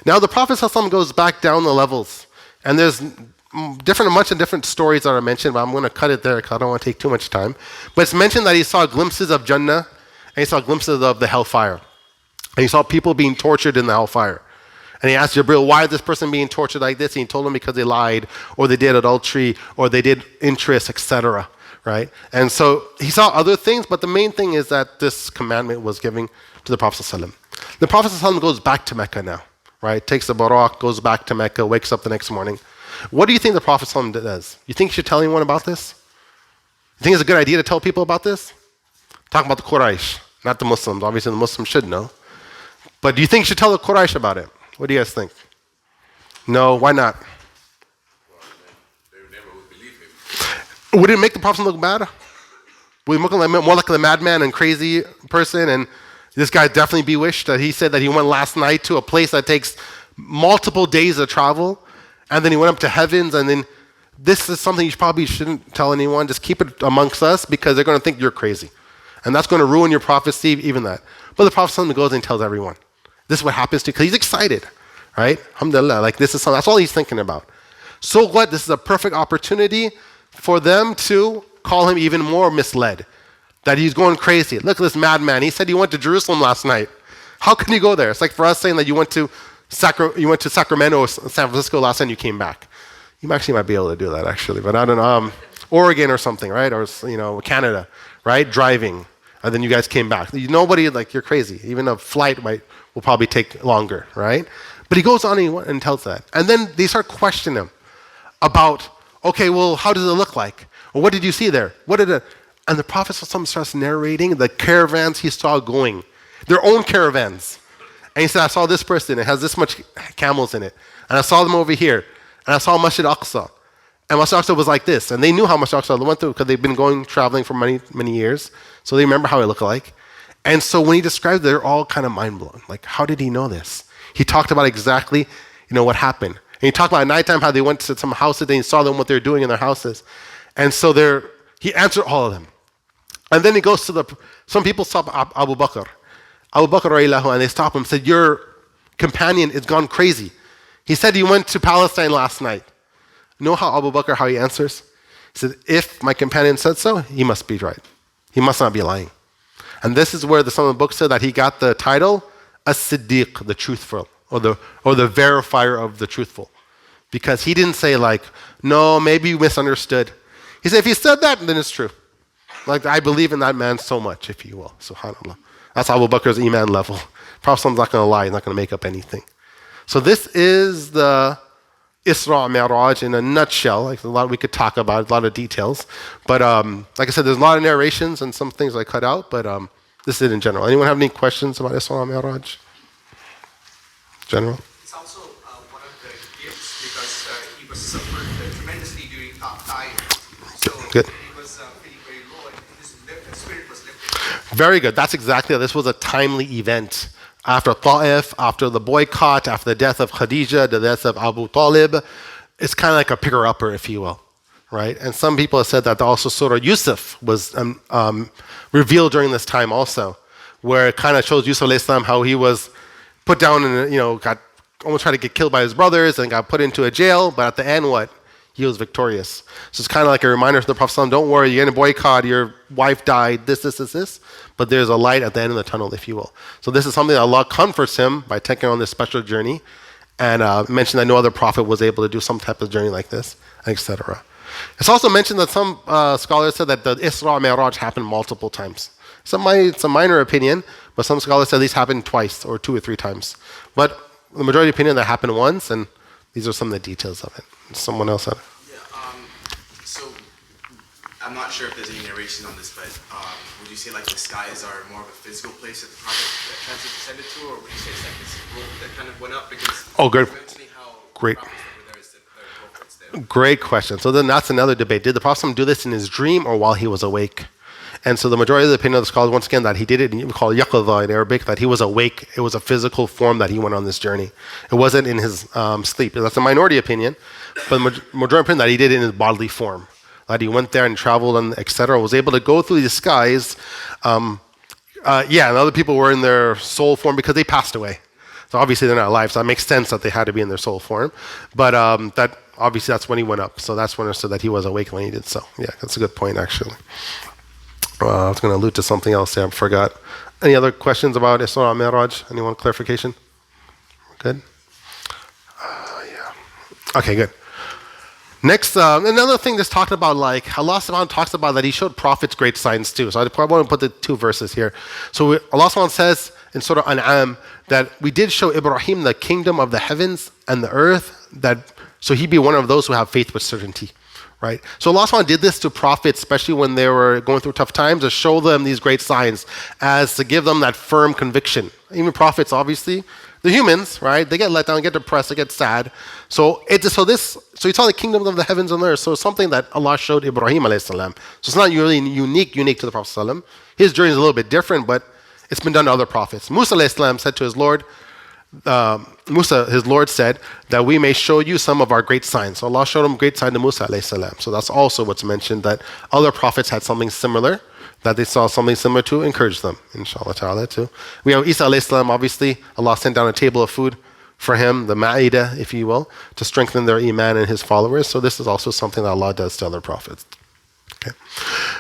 Now the Prophet ﷺ goes back down the levels, and there's a bunch of different stories that are mentioned, but I'm going to cut it there because I don't want to take too much time. But it's mentioned that he saw glimpses of Jannah, and he saw glimpses of the hellfire. And he saw people being tortured in the hellfire. And he asked Jibril, why is this person being tortured like this? And he told him because they lied, or they did adultery, or they did interest, etc. Right? And so he saw other things, but the main thing is that this commandment was given to the Prophet ﷺ. The Prophet ﷺ goes back to Mecca now, right? Takes the Barak, goes back to Mecca, wakes up the next morning. What do you think the Prophet ﷺ does? You think you should tell anyone about this? You think it's a good idea to tell people about this? Talking about the Quraysh, not the Muslims. Obviously, the Muslims should know. But do you think you should tell the Quraysh about it? What do you guys think? No, why not? Well, they never would believe him. Would it make the Prophet look bad? Would he look more like the madman and crazy person? And this guy definitely bewitched that he said that he went last night to a place that takes multiple days of travel, and then he went up to heavens, and then this is something you probably shouldn't tell anyone. Just keep it amongst us because they're going to think you're crazy. And that's going to ruin your prophecy, even that. But the Prophet goes and tells everyone. This is what happens to you, because he's excited, right? Alhamdulillah, like this is something, that's all he's thinking about. So what? This is a perfect opportunity for them to call him even more misled, that he's going crazy. Look at this madman. He said he went to Jerusalem last night. How can you go there? It's like for us saying that you went to Sacramento or San Francisco last night and you came back. You actually might be able to do that, actually, but I don't know. Oregon or something, right? Or Canada, right? Driving, and then you guys came back. Nobody, like, you're crazy. Even a flight will probably take longer, right? But he goes on and tells that. And then they start questioning him about, okay, well, how does it look like? Or what did you see there? And the Prophet starts narrating the caravans he saw going, their own caravans. And he said, I saw this person, it has this much camels in it. And I saw them over here. And I saw Masjid Aqsa. And Masjid Aqsa was like this. And they knew how Masjid Aqsa went through because they've been traveling for many, many years. So they remember how it looked like. And so when he described it, they're all kind of mind-blown. Like, how did he know this? He talked about exactly, what happened. And he talked about at nighttime how they went to some houses and he saw them, what they're doing in their houses. And so he answered all of them. And then he goes to some people stop Abu Bakr. Abu Bakr, and they stop him and said, your companion is gone crazy. He said he went to Palestine last night. You know how Abu Bakr, how he answers? He said, if my companion said so, he must be right. He must not be lying. And this is where some of the books said that he got the title As-Siddiq, the truthful, or the verifier of the truthful. Because he didn't say like, no, maybe you misunderstood. He said, if he said that, then it's true. Like, I believe in that man so much, if you will. SubhanAllah. That's Abu Bakr's iman level. Prophet's not going to lie. He's not going to make up anything. So this is the Isra Mi'raj in a nutshell. Like, we could talk about a lot of details. But like I said, there's a lot of narrations and some things I cut out. But this is it in general. Anyone have any questions about Isra Mi'raj? General? It's also one of the gifts because he was suffered tremendously during Ta'if. So Good. he was feeling very low and his spirit was lifted. Very good. That's exactly it. This was a timely event. After Ta'if, after the boycott, after the death of Khadija, the death of Abu Talib, it's kind of like a picker-upper, if you will, right? And some people have said that also Surah Yusuf was revealed during this time also, where it kind of shows Yusuf alayhi salam how he was put down and got almost tried to get killed by his brothers and got put into a jail, but at the end, what? He was victorious. So it's kind of like a reminder to the Prophet, don't worry, you're in a boycott, your wife died, this, but there's a light at the end of the tunnel, if you will. So this is something that Allah comforts him by taking on this special journey, and mentioned that no other prophet was able to do some type of journey like this, etc. It's also mentioned that some scholars said that the Isra Mi'raj happened multiple times. It's a minor opinion, but some scholars said these happened twice or 2 or 3 times. But the majority opinion that happened once, and these are some of the details of it. Someone else had it. Yeah, so I'm not sure if there's any narration on this, but would you say like the skies are more of a physical place that the prophet transcended to, or would you say it's like this rope that kind of went up? Because mentioning how great. prophets that were there is the rope that's there. Great question. So then that's another debate. Did the Prophet do this in his dream or while he was awake? And so the majority of the opinion of the scholars, once again, that he did it, we call it yaqadha in Arabic, that he was awake. It was a physical form that he went on this journey. It wasn't in his sleep. That's a minority opinion, but the majority opinion that he did it in his bodily form. That he went there and traveled and etc. Was able to go through the skies. And other people were in their soul form because they passed away. So obviously they're not alive, so that makes sense that they had to be in their soul form. But that obviously that's when he went up. So that's when it said that he was awake when he did so. Yeah, that's a good point, actually. I was going to allude to something else there, I forgot. Any other questions about Isra Mi'raj? Anyone clarification? Good? Yeah. Okay, good. Next, another thing that's talked about, like Allah subhanahu wa ta'ala talks about that he showed prophets great signs too. So I probably want to put the two verses here. So Allah subhanahu wa ta'ala says in Surah An'am that we did show Ibrahim the kingdom of the heavens and the earth, so he'd be one of those who have faith with certainty. Right? So Allah subhanahu wa ta'ala did this to prophets, especially when they were going through tough times, to show them these great signs, as to give them that firm conviction. Even prophets, obviously, the humans, right? They get let down, get depressed, they get sad. So you saw the kingdom of the heavens and earth. So it's something that Allah showed Ibrahim alayhi salam. So it's not really unique to the Prophet sallam. His journey is a little bit different, but it's been done to other prophets. Musa alayhi salam said to his Lord, his Lord said that we may show you some of our great signs. So Allah showed him great sign to Musa alayhi salam. So that's also what's mentioned, that other prophets had something similar, that they saw something similar to encourage them, inshallah ta'ala too. We have Isa alayhi salam, obviously, Allah sent down a table of food for him, the Ma'idah, if you will, to strengthen their iman and his followers. So this is also something that Allah does to other prophets. Okay.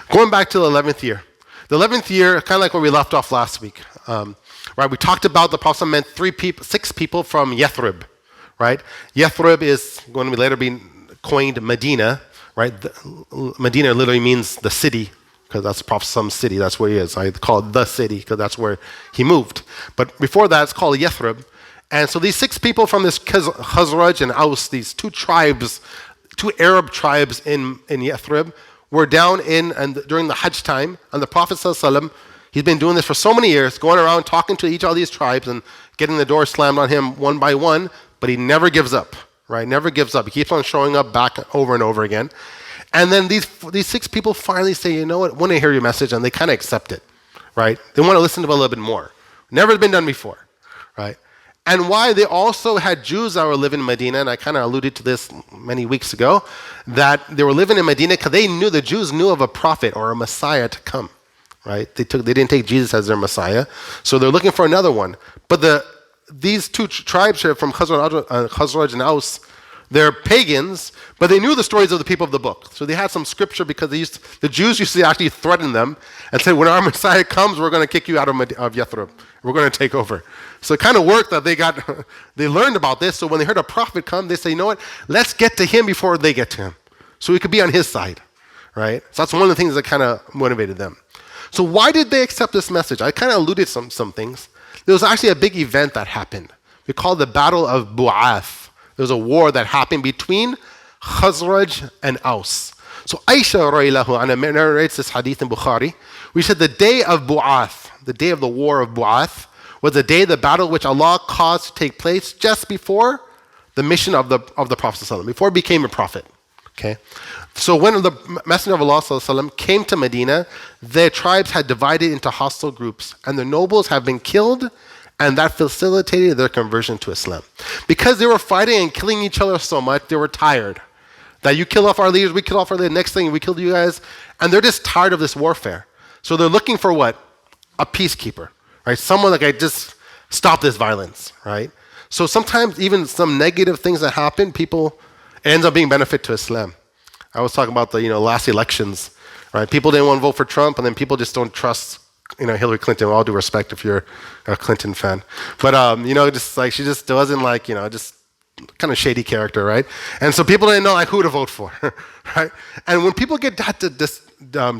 Going back to the 11th year. The 11th year, kind of like where we left off last week. Right, we talked about the Prophet meant 6 people from Yathrib, right? Yathrib is going to later be coined Medina, right? Medina literally means the city, because that's the Prophet's city. That's where he is. I call it the city because that's where he moved. But before that, it's called Yathrib. And so these 6 people from this Khazraj and Aus, these 2 tribes, 2 Arab tribes in Yathrib, were down during the Hajj time, and the Prophet ﷺ, he's been doing this for so many years, going around talking to each of these tribes and getting the doors slammed on him one by one, but he never gives up, right? Never gives up. He keeps on showing up back over and over again. And then these 6 people finally say, you know what, I want to hear your message, and they kind of accept it, right? They want to listen to it a little bit more. Never been done before, right? And why they also had Jews that were living in Medina, and I kind of alluded to this many weeks ago, that they were living in Medina because the Jews knew of a prophet or a Messiah to come. Right? They didn't take Jesus as their Messiah, so they're looking for another one. But these 2 tribes here from Khazraj and Aus, they're pagans, but they knew the stories of the people of the book. So they had some scripture because the Jews used to actually threaten them and say, when our Messiah comes, we're going to kick you out of Yathrib. We're going to take over. So it kind of worked that they learned about this. So when they heard a prophet come, they say, you know what? Let's get to him before they get to him, so we could be on his side, right? So that's one of the things that kind of motivated them. So why did they accept this message? I kind of alluded to some things. There was actually a big event that happened. We call it the Battle of Bu'ath. There was a war that happened between Khazraj and Aus. So Aisha radiallahu anha narrates this hadith in Bukhari. We said the day of Bu'ath, the day of the war of Bu'ath, was the day of the battle which Allah caused to take place just before the mission of the Prophet ﷺ, before he became a prophet. Okay, so when the Messenger of Allah ﷺ came to Medina, their tribes had divided into hostile groups, and the nobles have been killed, and that facilitated their conversion to Islam. Because they were fighting and killing each other so much, they were tired. That you kill off our leaders, we kill off our leaders, next thing we kill you guys, and they're just tired of this warfare. So they're looking for what? A peacekeeper, right? Someone that can just stop this violence, right? So sometimes even some negative things that happen, it ends up being benefit to Islam. I was talking about the last elections, right? People didn't want to vote for Trump, and then people just don't trust Hillary Clinton. With all due respect, if you're a Clinton fan, but just like she just wasn't like just kind of shady character, right? And so people didn't know like who to vote for, right? And when people get that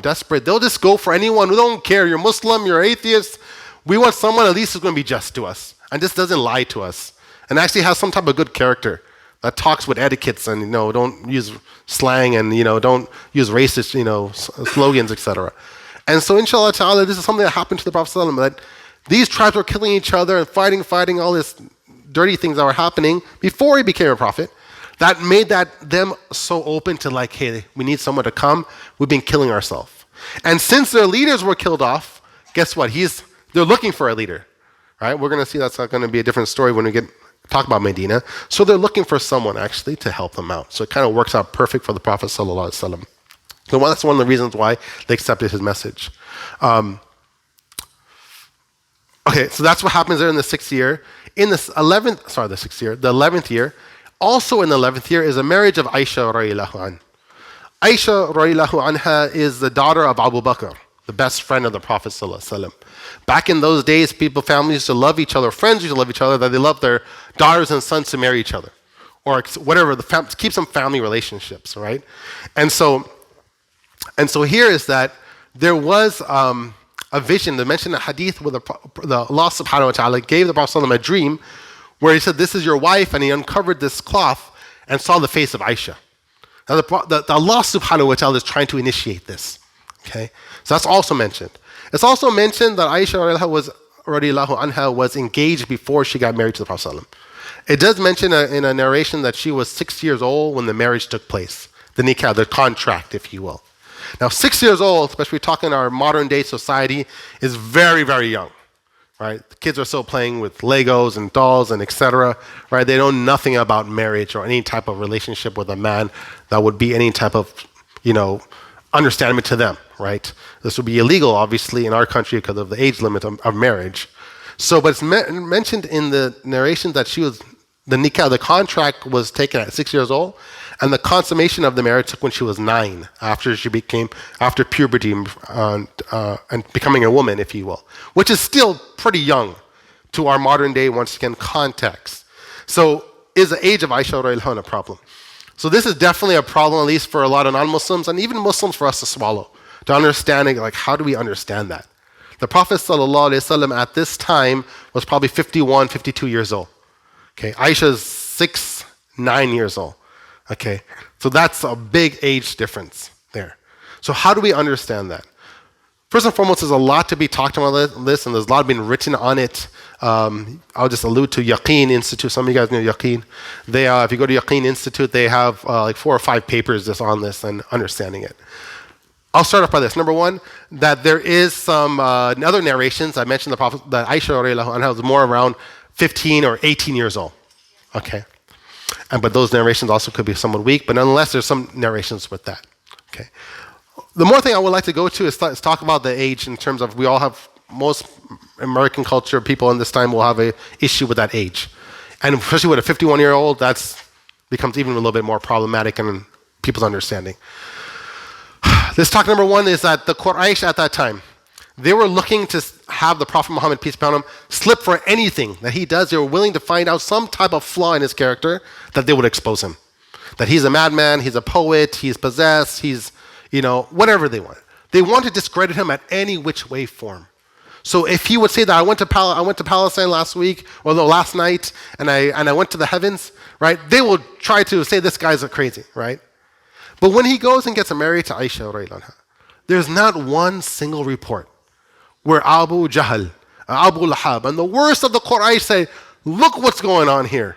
desperate, they'll just go for anyone who don't care. You're Muslim, you're atheist. We want someone at least who's going to be just to us and just doesn't lie to us and actually has some type of good character. That talks with etiquettes and don't use slang and don't use racist slogans, etc. And so inshallah ta'ala, this is something that happened to the Prophet ﷺ, that these tribes were killing each other and fighting all this dirty things that were happening before he became a prophet. That made them so open to like, hey, we need someone to come. We've been killing ourselves. And since their leaders were killed off, guess what? They're looking for a leader, right? We're going to see that's not going to be a different story when we talk about Medina. So they're looking for someone actually to help them out. So it kind of works out perfect for the Prophet sallallahu alaihi wasallam. So that's one of the reasons why they accepted his message. Okay, so that's what happens there in the 6th year. In the 11th year, also in the 11th year is a marriage of Aisha radiallahu anha. Aisha radiallahu anha is the daughter of Abu Bakr, the best friend of the Prophet sallallahu alaihi wasallam. Back in those days, families used to love each other, friends used to love each other, that they loved their daughters and sons to marry each other. Or whatever, keep some family relationships, right? And so here is that there was a vision. They mentioned a hadith where the Allah subhanahu wa ta'ala gave the Prophet a dream where he said, this is your wife, and he uncovered this cloth and saw the face of Aisha. Now the Allah subhanahu wa ta'ala is trying to initiate this. Okay? So that's also mentioned. It's also mentioned that Aisha radiallahu anha was engaged before she got married to the Prophet. It does mention in a narration that she was 6 years old when the marriage took place. The nikah, the contract, if you will. Now, 6 years old, especially talking in our modern day society, is very, very young, right? The kids are still playing with Legos and dolls and etc., right? They know nothing about marriage or any type of relationship with a man that would be any type of, understanding to them, right? This would be illegal, obviously, in our country because of the age limit of marriage. So, but it's mentioned in the narration that the nikah, the contract was taken at 6 years old, and the consummation of the marriage took when she was 9, after puberty and becoming a woman, if you will, which is still pretty young to our modern day, once again, context. So is the age of Aisha radiallahu anha a problem? So this is definitely a problem, at least for a lot of non-Muslims, and even Muslims for us to swallow, to understanding, like, how do we understand that? The Prophet sallallahu alaihi wasallam at this time was probably 51, 52 years old. Okay, Aisha's 9 years old. Okay, so that's a big age difference there. So how do we understand that? First and foremost, there's a lot to be talked about this, and there's a lot been written on it. I'll just allude to Yaqeen Institute. Some of you guys know Yaqeen. They, if you go to Yaqeen Institute, they have like 4 or 5 papers just on this and understanding it. I'll start off by this. Number one, that there is some other narrations. I mentioned the Prophet, that Aisha radiallahu anha was more around 15 or 18 years old. Okay. But those narrations also could be somewhat weak, but nonetheless, there's some narrations with that. Okay. The more thing I would like to go to is talk about the age in terms of most American culture, people in this time will have an issue with that age. And especially with a 51-year-old, that becomes even a little bit more problematic in people's understanding. This talk number one is that the Quraysh at that time, they were looking to have the Prophet Muhammad, peace be upon him, slip for anything that he does. They were willing to find out some type of flaw in his character that they would expose him. That he's a madman, he's a poet, he's possessed, he's, whatever they want. They want to discredit him at any which way form. So if he would say that I went to Palestine last week, or last night, and I went to the heavens, right? They will try to say this guy's crazy, right? But when he goes and gets married to Aisha radiallahu anha, there's not one single report where Abu Jahl, Abu Lahab, and the worst of the Quraysh say, look what's going on here.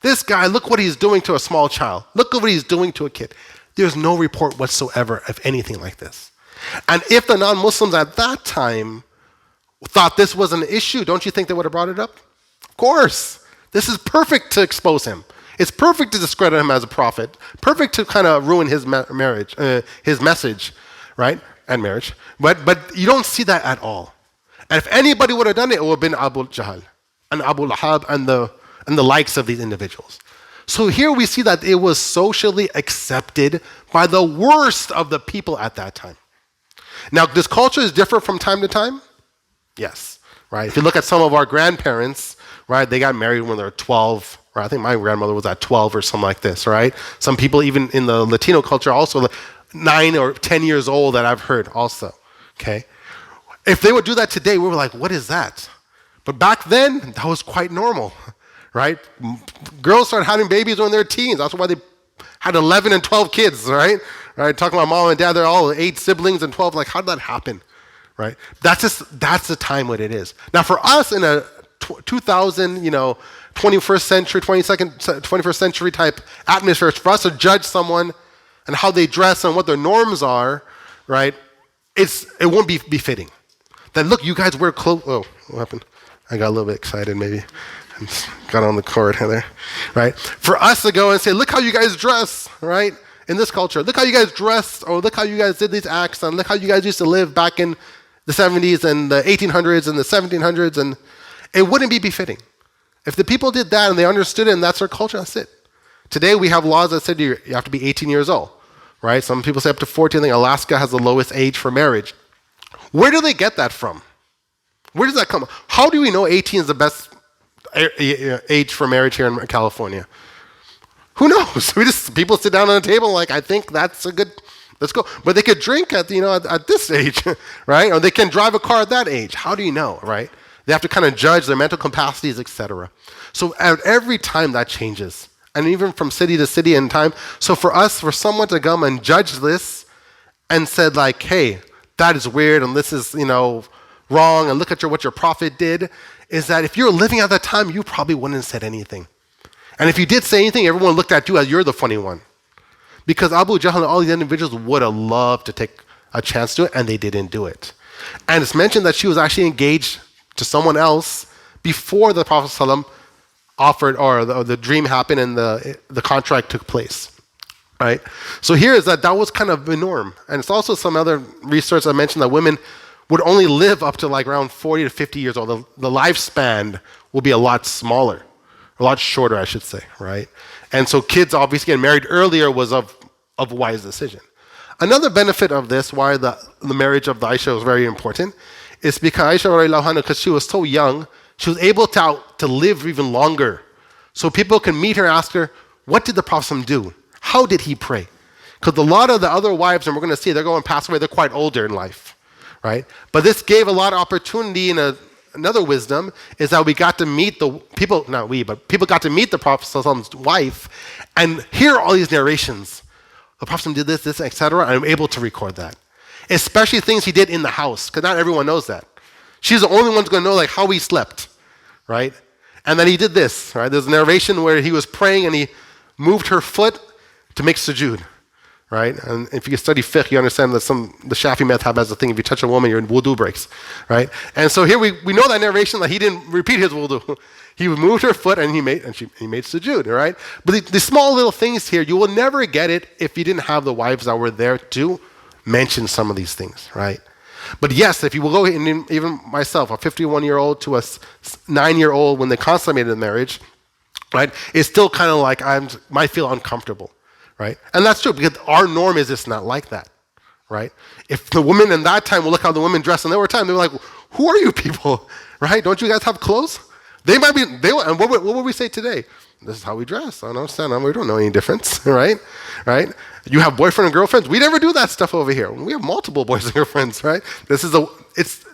This guy, look what he's doing to a small child. Look at what he's doing to a kid. There's no report whatsoever of anything like this. And if the non-Muslims at that time thought this was an issue, don't you think they would have brought it up? Of course. This is perfect to expose him. It's perfect to discredit him as a prophet. Perfect to kind of ruin his marriage, his message, right? And marriage. But you don't see that at all. And if anybody would have done it, it would have been Abu Jahl and Abu Lahab and the likes of these individuals. So here we see that it was socially accepted by the worst of the people at that time. Now, this culture is different from time to time? Yes, right? If you look at some of our grandparents, right, they got married when they were 12, right? I think my grandmother was at 12 or something like this, right? Some people even in the Latino culture also 9 or 10 years old that I've heard also, okay? If they would do that today, we were like, what is that? But back then, that was quite normal, right? Girls started having babies when they're teens. That's why they had 11 and 12 kids, right? Right? Talking about mom and dad, they're all 8 siblings and 12. Like, how did that happen, right? That's the time what it is. Now, for us in a 2000, 21st century, 21st century type atmosphere, for us to judge someone and how they dress and what their norms are, right? it won't be befitting. That look, you guys wear clothes. Oh, what happened? I got a little bit excited maybe. I just got on the cord there, right? For us to go and say, look how you guys dress, right? In this culture, look how you guys dressed, or look how you guys did these acts, and look how you guys used to live back in the 70s and the 1800s and the 1700s, and it wouldn't be befitting. If the people did that and they understood it and that's their culture, that's it. Today we have laws that said you have to be 18 years old, right? Some people say up to 14. I think Alaska has the lowest age for marriage. Where do they get that from? Where does that come? How do we know 18 is the best age for marriage here in California? Who knows? People sit down on a table like, I think that's a good, let's go. But they could drink at this age, right? Or they can drive a car at that age. How do you know, right? They have to kind of judge their mental capacities, etc. So at every time that changes, and even from city to city in time. So for someone to come and judge this and said like, hey, that is weird and this is, wrong, and look at what your prophet did, is that if you're living at that time, you probably wouldn't have said anything. And if you did say anything, everyone looked at you as you're the funny one. Because Abu Jahl and all these individuals would have loved to take a chance to it, and they didn't do it. And it's mentioned that she was actually engaged to someone else before the Prophet ﷺ offered, or the dream happened and the contract took place. Right? So here is that was kind of the norm. And it's also some other research that mentioned that women would only live up to like around 40 to 50 years old. The lifespan will be a lot smaller, a lot shorter, I should say, right? And so kids obviously getting married earlier was of wise decision. Another benefit of this, why the marriage of Aisha was very important, is because Aisha, because she was so young, she was able to live even longer. So people can meet her and ask her, what did the Prophet do? How did he pray? Because a lot of the other wives, and we're going to see, they're going to pass away, they're quite older in life, right? But this gave a lot of opportunity, and another wisdom is that we got to meet people got to meet the Prophet's wife and hear all these narrations. The Prophet did this, etc., and I'm able to record that. Especially things he did in the house, because not everyone knows that. She's the only one who's going to know like how he slept, right? And then he did this, right? There's a narration where he was praying and he moved her foot to make sujood, right? And if you study fiqh, you understand that the Shafi madhab has a thing, if you touch a woman, your wudu breaks, right? And so here we know that narration that he didn't repeat his wudu. He moved her foot and he made sujood, right? But the small little things here, you will never get it if you didn't have the wives that were there to mention some of these things, right? But yes, if you will go, even myself, a 51-year-old to a 9-year-old, when they consummated the marriage, right, it's still kind of like might feel uncomfortable, right? And that's true, because our norm is just not like that, right? If the women in that time will look how the women dress in their time, they were like, who are you people, right? Don't you guys have clothes? And what would we say today? This is how we dress. I don't understand. We don't know any difference, right? Right? You have boyfriend and girlfriends. We never do that stuff over here. We have multiple boys and girlfriends, right? The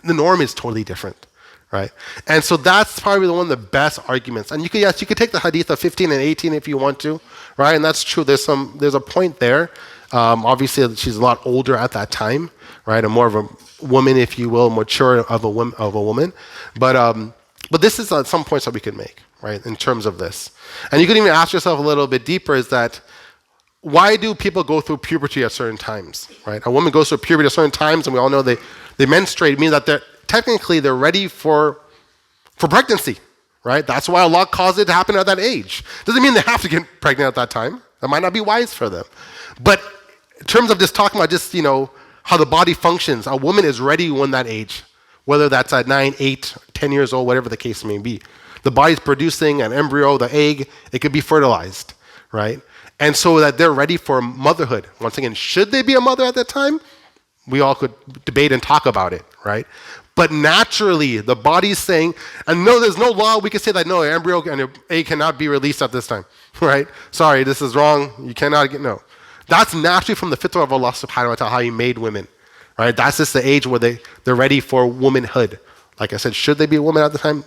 norm is totally different, right? And so that's probably one of the best arguments. And you could take the hadith of 15 and 18 if you want to, right? And that's true. There's a point there. Obviously, she's a lot older at that time, right? And more of a woman, if you will, mature of a woman. But this is some points that we could make, right, in terms of this. And you could even ask yourself a little bit deeper, is that why do people go through puberty at certain times, right? A woman goes through puberty at certain times, and we all know they menstruate. It means that they're ready for pregnancy, right? That's why Allah caused it to happen at that age. Doesn't mean they have to get pregnant at that time. That might not be wise for them. But in terms of just talking about just, how the body functions, a woman is ready when that age, whether that's at 9, 8, 10 years old, whatever the case may be. The body's producing an embryo, the egg, it could be fertilized, right? And so that they're ready for motherhood. Once again, should they be a mother at that time? We all could debate and talk about it, right? But naturally, the body's saying, and no, there's no law, we could say that, no, an embryo and an egg cannot be released at this time, right? Sorry, this is wrong, you cannot no. That's naturally from the fitrah of Allah subhanahu wa ta'ala, how He made women, right? That's just the age where they're ready for womanhood. Like I said, should they be a woman at the time?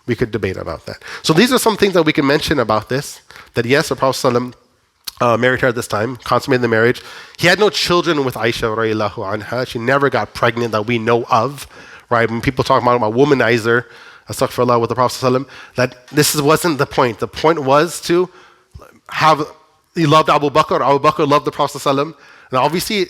We could debate about that. So these are some things that we can mention about this, that yes, the Prophet ﷺ married her at this time, consummated the marriage. He had no children with Aisha radiallahu anha. She never got pregnant that we know of, right? When people talk about a womanizer, astaghfirullah, with the Prophet ﷺ, that wasn't the point. The point was to he loved Abu Bakr loved the Prophet ﷺ. And obviously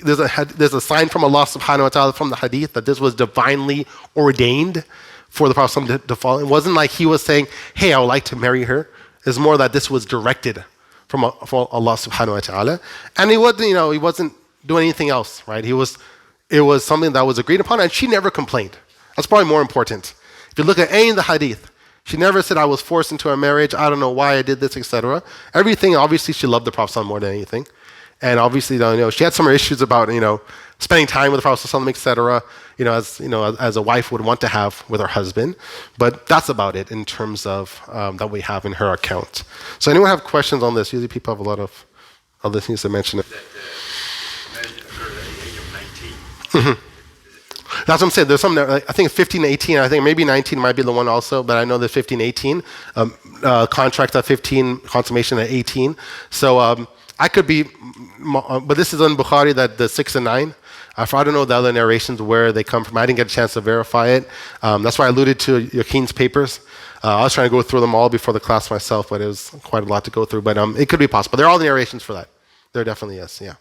there's a sign from Allah subhanahu wa ta'ala from the hadith that this was divinely ordained for the Prophet to follow. It wasn't like he was saying, hey, I would like to marry her. It's more that this was directed from Allah subhanahu wa ta'ala. And he wasn't doing anything else, right? It was something that was agreed upon, and she never complained. That's probably more important. If you look at any of the hadith, she never said, I was forced into a marriage, I don't know why I did this, etc. Everything, obviously, she loved the Prophet more than anything. And obviously, she had some issues about, spending time with the Prophet, etc., as a wife would want to have with her husband. But that's about it in terms of that we have in her account. So anyone have questions on this? Usually people have a lot of other things to mention. That marriage occurred at the age of 19. That's what I'm saying. There's some, I think 15, 18. I think maybe 19 might be the one also, but I know there's 15, 18. Contract at 15, consummation at 18. So I could be, but this is on Bukhari, that the 6 and 9. I don't know the other narrations where they come from. I didn't get a chance to verify it. That's why I alluded to Yaquin's papers. I was trying to go through them all before the class myself, but it was quite a lot to go through. But it could be possible. There are all the narrations for that. There definitely is, yeah. And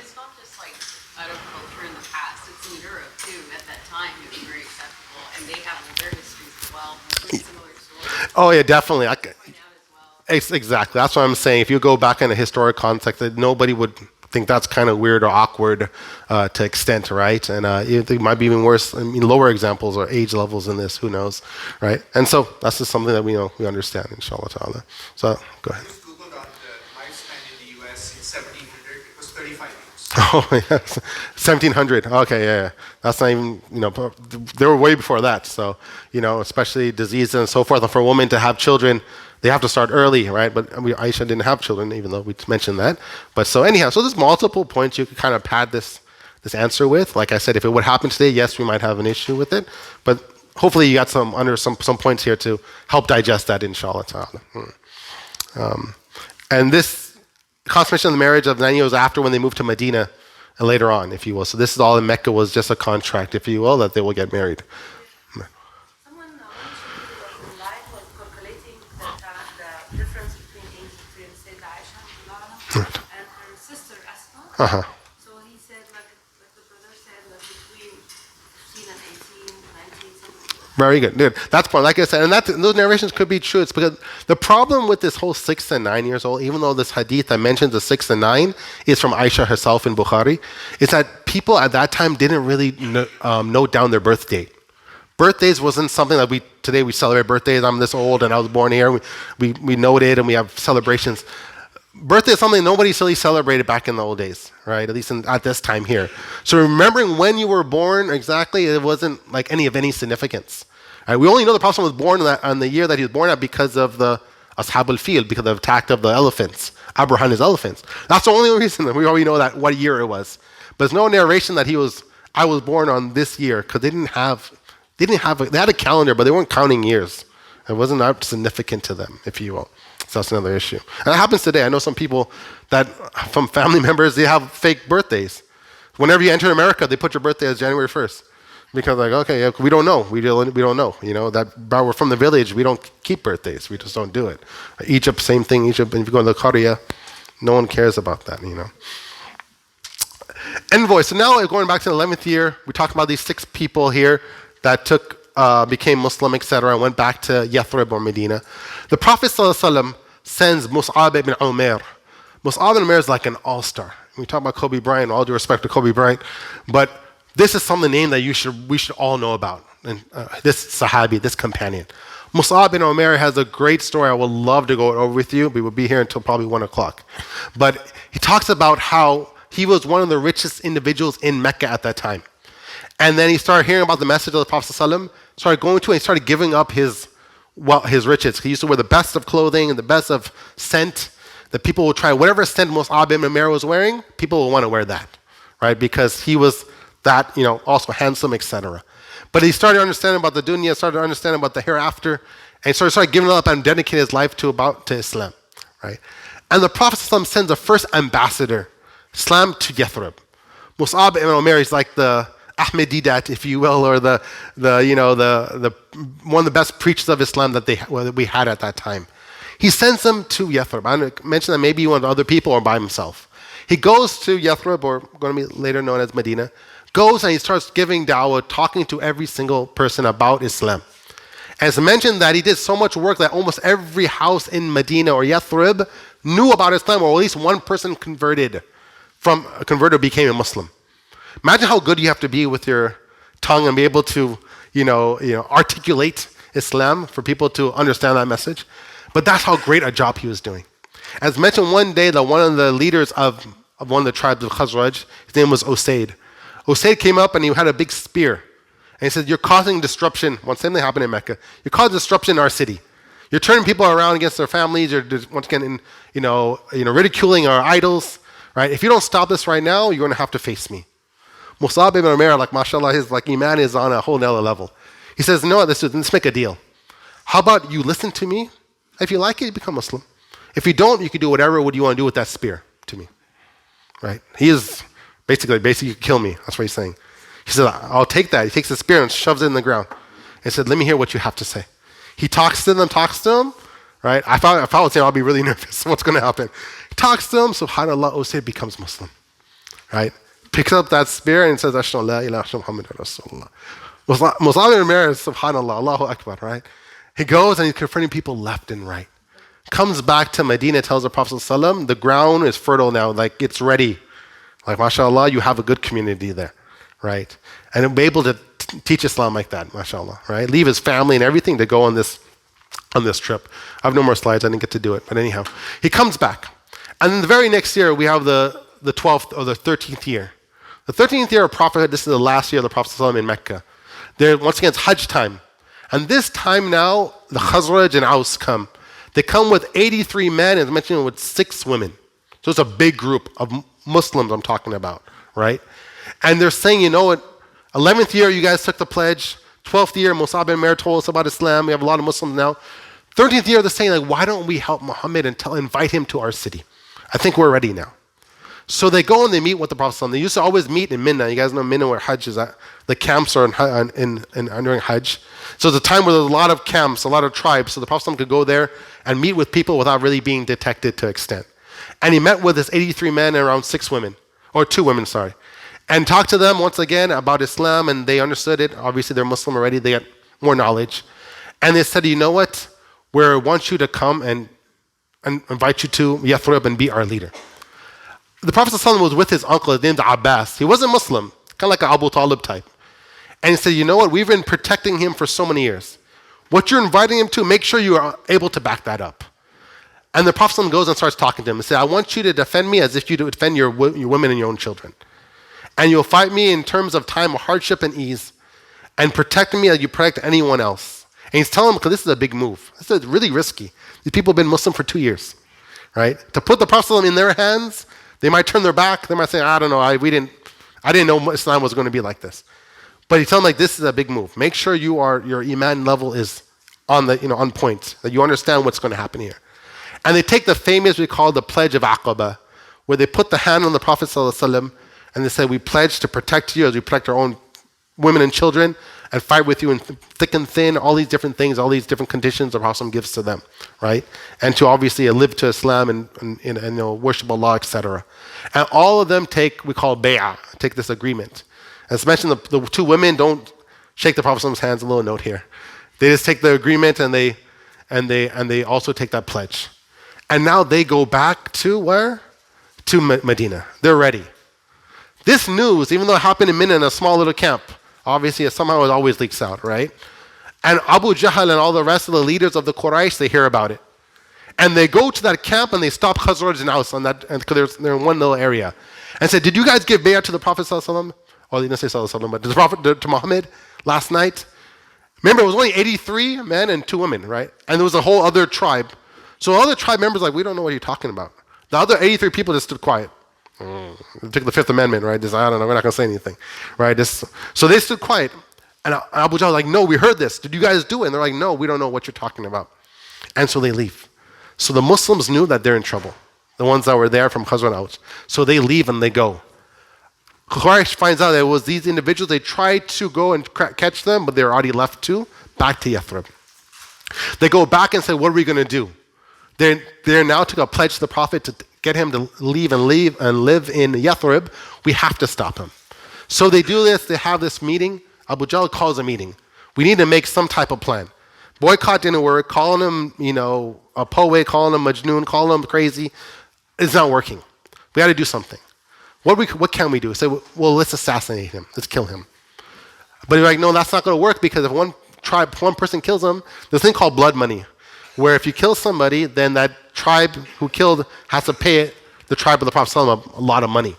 it's not just like out of culture in the past. It's in Europe too. At that time, it was very acceptable, and they have all their histories as well. Very similar stories. Oh yeah, definitely. Point out as well. Exactly. That's what I'm saying. If you go back in a historic context, that nobody would think that's kind of weird or awkward to extent, right? And it might be even worse. Lower examples or age levels in this. Who knows, right? And so that's just something that we understand, inshallah ta'ala. So go ahead. Just Googled on the lifespan in the U.S. in 1700. It was 35 years. Oh yes, 1700. Okay, yeah. That's not even, they were way before that. So, especially diseases and so forth. And for a woman to have children, they have to start early, right? But Aisha didn't have children, even though we mentioned that. But so anyhow, so there's multiple points you could kind of pad this answer with. Like I said, if it would happen today, yes, we might have an issue with it. But hopefully you got some points here to help digest that, inshallah ta'ala. And this consummation of the marriage of 9 years after when they moved to Medina later on, if you will. So this is all in Mecca, was just a contract, if you will, that they will get married. Someone mentioned in live was calculating the difference between Sayyidah Aisha and her sister Asma. Uh-huh. So he said, like the brother said, between 15 and 18, 19, something. Very good. Dude, that's part. Like I said, and those narrations could be true. It's because the problem with this whole 6 and 9 years old, even though this hadith that mentions the 6 and 9 is from Aisha herself in Bukhari, is that people at that time didn't really note down their birth date. Birthdays wasn't something that today we celebrate birthdays. I'm this old and I was born here. We note it and we have celebrations. Birthday is something nobody really celebrated back in the old days, right? At least at this time here. So remembering when you were born exactly, it wasn't like any significance. Right? We only know the Prophet was born on the year that he was born at because of the Ashab al-Fil, because of the attack of the elephants, Abraham's elephants. That's the only reason that we already know that what year it was. But there's no narration that I was born on this year, because they had a calendar, but they weren't counting years. It wasn't that significant to them, if you will. So that's another issue. And that happens today. I know some people that, from family members, they have fake birthdays. Whenever you enter America, they put your birthday as January 1st. Because okay, we don't know. We don't know. That we're from the village. We don't keep birthdays. We just don't do it. Egypt, same thing. Egypt, if you go to the Qaria, no one cares about that, Envoy. So now going back to the 11th year, we talked about these 6 people here that became Muslim, etc., and went back to Yathrib or Medina. The Prophet ﷺ sends Mus'ab ibn Umair. Mus'ab ibn Umair is like an all-star. We talk about Kobe Bryant, all due respect to Kobe Bryant, but this is some of the name that we should all know about. And this Sahabi, this companion. Mus'ab ibn Umair has a great story. I would love to go over with you. We will be here until probably 1 o'clock. But he talks about how he was one of the richest individuals in Mecca at that time. And then he started hearing about the message of the Prophet ﷺ, started going to it, and he started giving up his riches. He used to wear the best of clothing and the best of scent. That people will try, whatever scent Mus'ab ibn Umair was wearing, people will want to wear that, right? Because he was that, also handsome, etc. But he started understanding about the dunya, started understanding about the hereafter, and he started giving up and dedicating his life to Islam, right? And the Prophet ﷺ sends the first ambassador, Islam, to Yathrib. Mus'ab ibn Umair is like the Ahmedidat, if you will, or the one of the best preachers of Islam that we had at that time. He sends them to Yathrib. I mentioned that maybe he went with other people or by himself. He goes to Yathrib, or going to be later known as Medina, goes and he starts giving da'wah, talking to every single person about Islam. And it's mentioned that he did so much work that almost every house in Medina or Yathrib knew about Islam, or at least one person converted, became a Muslim. Imagine how good you have to be with your tongue and be able to, articulate Islam for people to understand that message. But that's how great a job he was doing. As mentioned one day, that one of the leaders of one of the tribes of Khazraj, his name was Usaid. Usaid came up and he had a big spear. And he said, you're causing disruption. Same thing happened in Mecca. You're causing disruption in our city. You're turning people around against their families. You're once again, ridiculing our idols. Right? If you don't stop this right now, you're going to have to face me. Musab ibn Umair, mashallah, his iman is on a whole nother level. He says, no, let's make a deal. How about you listen to me? If you like it, you become Muslim. If you don't, you can do whatever you want to do with that spear to me. Right? He is basically you kill me. That's what he's saying. He said, I'll take that. He takes the spear and shoves it in the ground. And said, let me hear what you have to say. He talks to them, right? If I would say, I'll be really nervous. What's going to happen? He talks to them, subhanAllah, Usayd becomes Muslim. Right? Picks up that spear and says, Ashhadu an la ilaha illallah Muhammadur Rasulullah. Musab ibn Umair, subhanAllah, Allahu Akbar, right? He goes and he's confronting people left and right. Comes back to Medina, tells the Prophet ﷺ, the ground is fertile now, it's ready. MashaAllah, you have a good community there, right? And he'll be able to teach Islam like that, MashaAllah, right? Leave his family and everything to go on this trip. I have no more slides, I didn't get to do it, but anyhow. He comes back. And then the very next year, we have the 12th or the 13th year. The 13th year of prophethood, this is the last year of the Prophet ﷺ in Mecca. Once again, it's Hajj time. And this time now, the Khazraj and Aus come. They come with 83 men, and mentioned with 6 women. So it's a big group of Muslims I'm talking about, right? And they're saying, you know what, 11th year you guys took the pledge. 12th year, Musab ibn Umair told us about Islam. We have a lot of Muslims now. 13th year, they're saying, why don't we help Muhammad and invite him to our city? I think we're ready now. So they go and they meet with the Prophet. They used to always meet in Mina. You guys know Mina where Hajj is at. The camps are during Hajj. So it's a time where there's a lot of camps, a lot of tribes. So the Prophet could go there and meet with people without really being detected to extent. And he met with his 83 men and around 6 women, or 2 women, sorry. And talked to them once again about Islam, and they understood it. Obviously, they're Muslim already. They got more knowledge. And they said, you know what? We want you to come and invite you to Yathrib and be our leader. The Prophet ﷺ was with his uncle named Abbas. He wasn't Muslim, kind of like an Abu Talib type. And he said, you know what? We've been protecting him for so many years. What you're inviting him to, make sure you are able to back that up. And the Prophet ﷺ goes and starts talking to him and says, I want you to defend me as if you defend your women and your own children. And you'll fight me in terms of time of hardship and ease, and protect me as you protect anyone else. And he's telling him, because this is a big move. This is really risky. These people have been Muslim for 2 years, right? To put the Prophet ﷺ in their hands, they might turn their back. They might say, I don't know, I didn't know Islam was going to be like this. But he told them, this is a big move. Make sure your iman level is on point, that you understand what's going to happen here. And they take the famous, we call the pledge of Aqaba, where they put the hand on the Prophet ﷺ and they say, we pledge to protect you as we protect our own women and children, and fight with you in thick and thin, all these different things, all these different conditions of how some gives to them, right? And to obviously live to Islam and worship Allah, etc. And all of them we call bay'ah, take this agreement. As mentioned, the 2 women don't shake the Prophet's hands. A little note here. They just take the agreement and they also take that pledge. And now they go back to where? To Medina. They're ready. This news, even though it happened in Mina in a small little camp, obviously somehow it always leaks out, right? And Abu Jahl and all the rest of the leaders of the Quraysh, they hear about it. And they go to that camp and they stop Khazraj and Aus on that, because they're in one little area. And say, did you guys give bay'ah to the Prophet ﷺ? Or they didn't say ﷺ, but to the Prophet, to Muhammad last night? Remember, it was only 83 men and 2 women, right? And there was a whole other tribe. So all the tribe members we don't know what you're talking about. The other 83 people just stood quiet. They took the 5th Amendment, right? I don't know, we're not going to say anything, right? So they stood quiet. And Abu Jahl was like, no, we heard this. Did you guys do it? And they're like, no, we don't know what you're talking about. And so they leave. So the Muslims knew that they're in trouble. The ones that were there from Khazraj out. So they leave and they go. Quraysh finds out that it was these individuals. They tried to go and catch them, but they were already left back to Yathrib. They go back and say, what are we going to do? They're now to go pledge the Prophet to get him to leave and live in Yathrib, we have to stop him. So they do this, they have this meeting. Abu Jahl calls a meeting. We need to make some type of plan. Boycott didn't work, calling him, a poet, calling him Majnun, calling him crazy. It's not working. We got to do something. What can we do? Say, well, let's assassinate him. Let's kill him. But you're like, no, that's not going to work, because if one person kills him, there's a thing called blood money, where if you kill somebody, then that tribe who killed has to pay the tribe of the Prophet ﷺ a lot of money,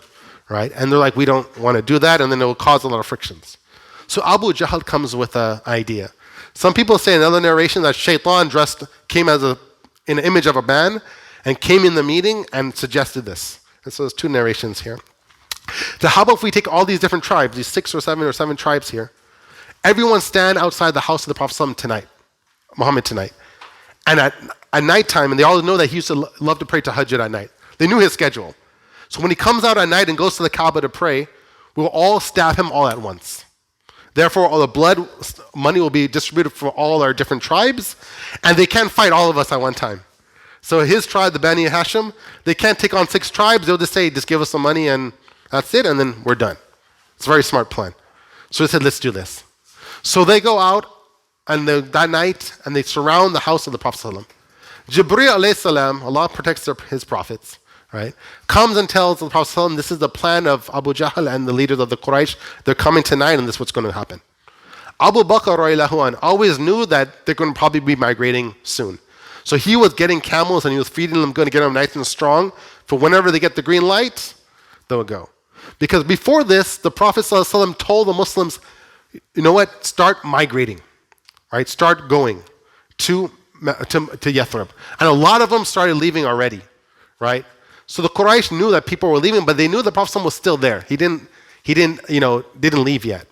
right? And they're like, we don't want to do that, and then it will cause a lot of frictions. So Abu Jahl comes with an idea. Some people say in other narration that Shaitan came in an image of a man and came in the meeting and suggested this. And so there's two narrations here. So how about if we take all these different tribes, these 6 or 7 tribes here, everyone stand outside the house of the Prophet ﷺ tonight, Muhammad tonight. And at nighttime, and they all know that he used to love to pray tahajjud at night. They knew his schedule. So when he comes out at night and goes to the Kaaba to pray, we will all stab him all at once. Therefore, all the blood money will be distributed for all our different tribes, and they can't fight all of us at one time. So his tribe, the Bani Hashim, they can't take on 6 tribes. They'll just say, just give us some money and that's it, and then we're done. It's a very smart plan. So they said, let's do this. So they go out that night and they surround the house of the Prophet ﷺ. Jibreel alayhi salam, Allah protects his prophets, right? Comes and tells the Prophet ﷺ, this is the plan of Abu Jahl and the leaders of the Quraysh. They're coming tonight, and this is what's going to happen. Abu Bakr radiallahu anh always knew that they're going to probably be migrating soon. So he was getting camels and he was feeding them, going to get them nice and strong. For whenever they get the green light, they'll go. Because before this, the Prophet ﷺ told the Muslims, you know what, start migrating, right? Start going to Yathrib. And a lot of them started leaving already, right? So the Quraysh knew that people were leaving, but they knew the Prophet ﷺ was still there. He didn't leave yet.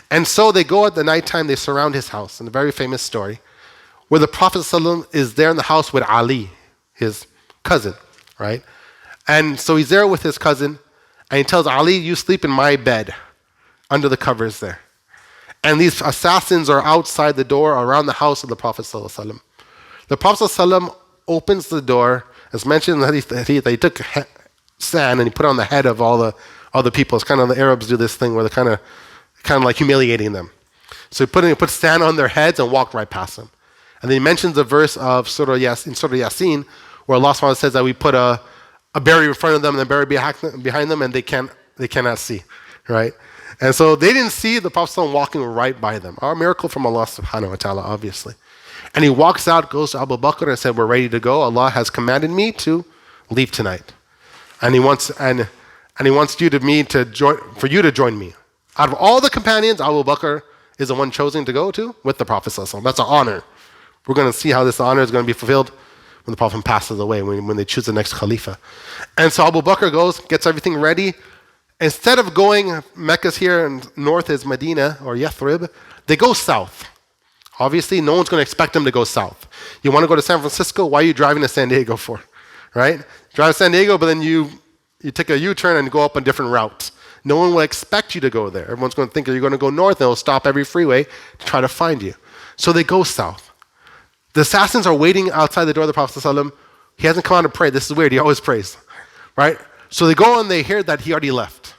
And so they go at the nighttime, they surround his house, in a very famous story, where the Prophet ﷺ is there in the house with Ali, his cousin, right? And so he's there with his cousin, and he tells Ali, you sleep in my bed, under the covers there. And these assassins are outside the door around the house of the Prophet ﷺ. The Prophet ﷺ opens the door, as mentioned in the hadith, that he took sand and he put it on the head of all the people. It's kind of the Arabs do this thing where they're kind of like humiliating them. So he put sand on their heads and walked right past them. And then he mentions a verse of Surah Yasin, where Allah SWT says that we put a barrier in front of them and a barrier behind them, and they cannot see, right? And so they didn't see the Prophet ﷺ walking right by them. Our miracle from Allah subhanahu wa ta'ala, obviously. And he walks out, goes to Abu Bakr and said, we're ready to go. Allah has commanded me to leave tonight. And he wants for you to join me. Out of all the companions, Abu Bakr is the one chosen to go to with the Prophet ﷺ. That's an honor. We're going to see how this honor is going to be fulfilled when the Prophet passes away, when they choose the next Khalifa. And so Abu Bakr goes, gets everything ready. Instead of going, Mecca's here and north is Medina or Yathrib, they go south. Obviously, no one's going to expect them to go south. You want to go to San Francisco? Why are you driving to San Diego for? Right? Drive to San Diego, but then you take a U-turn and go up a different route. No one will expect you to go there. Everyone's going to think that you're going to go north, and they'll stop every freeway to try to find you. So they go south. The assassins are waiting outside the door of the Prophet ﷺ. He hasn't come out to pray. This is weird. He always prays. Right? So they go and they hear that he already left.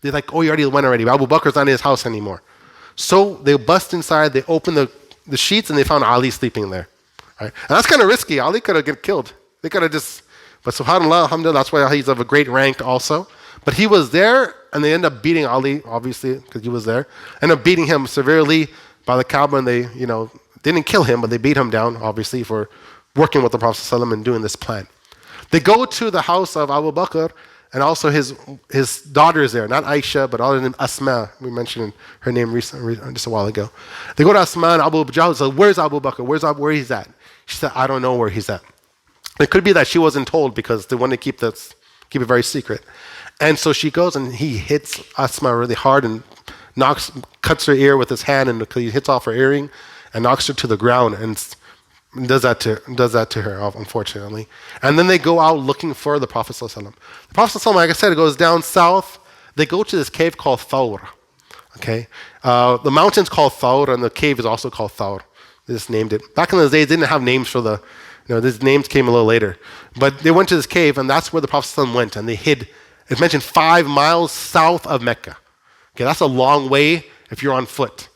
They're like, oh, he already went already. Abu Bakr's not in his house anymore. So they bust inside. They open the sheets, and they found Ali sleeping there. Right? And that's kind of risky. Ali could have get killed. They could have but subhanAllah, alhamdulillah, that's why he's of a great rank also. But he was there, and they end up beating Ali, obviously, because he was there. End up beating him severely by the Kaaba, and they, didn't kill him, but they beat him down, obviously, for working with the Prophet ﷺ and doing this plan. They go to the house of Abu Bakr, and also his daughter is there, not Aisha, but all named Asma. We mentioned her name recently, just a while ago. They go to Asma, and Abu Jahl says, where's Abu Bakr? Where he's at? She said, I don't know where he's at. It could be that she wasn't told because they want to keep it very secret. And so she goes, and he hits Asma really hard and cuts her ear with his hand, and he hits off her earring and knocks her to the ground and does that to her, unfortunately. And then they go out looking for the Prophet ﷺ. The Prophet ﷺ, like I said, it goes down south. They go to this cave called Thawr. Okay, the mountain's called Thawr, and the cave is also called Thawr. They just named it. Back in those days, they didn't have names for the These names came a little later. But they went to this cave, and that's where the Prophet ﷺ went, and they hid. It's mentioned 5 miles south of Mecca. Okay, that's a long way if you're on foot,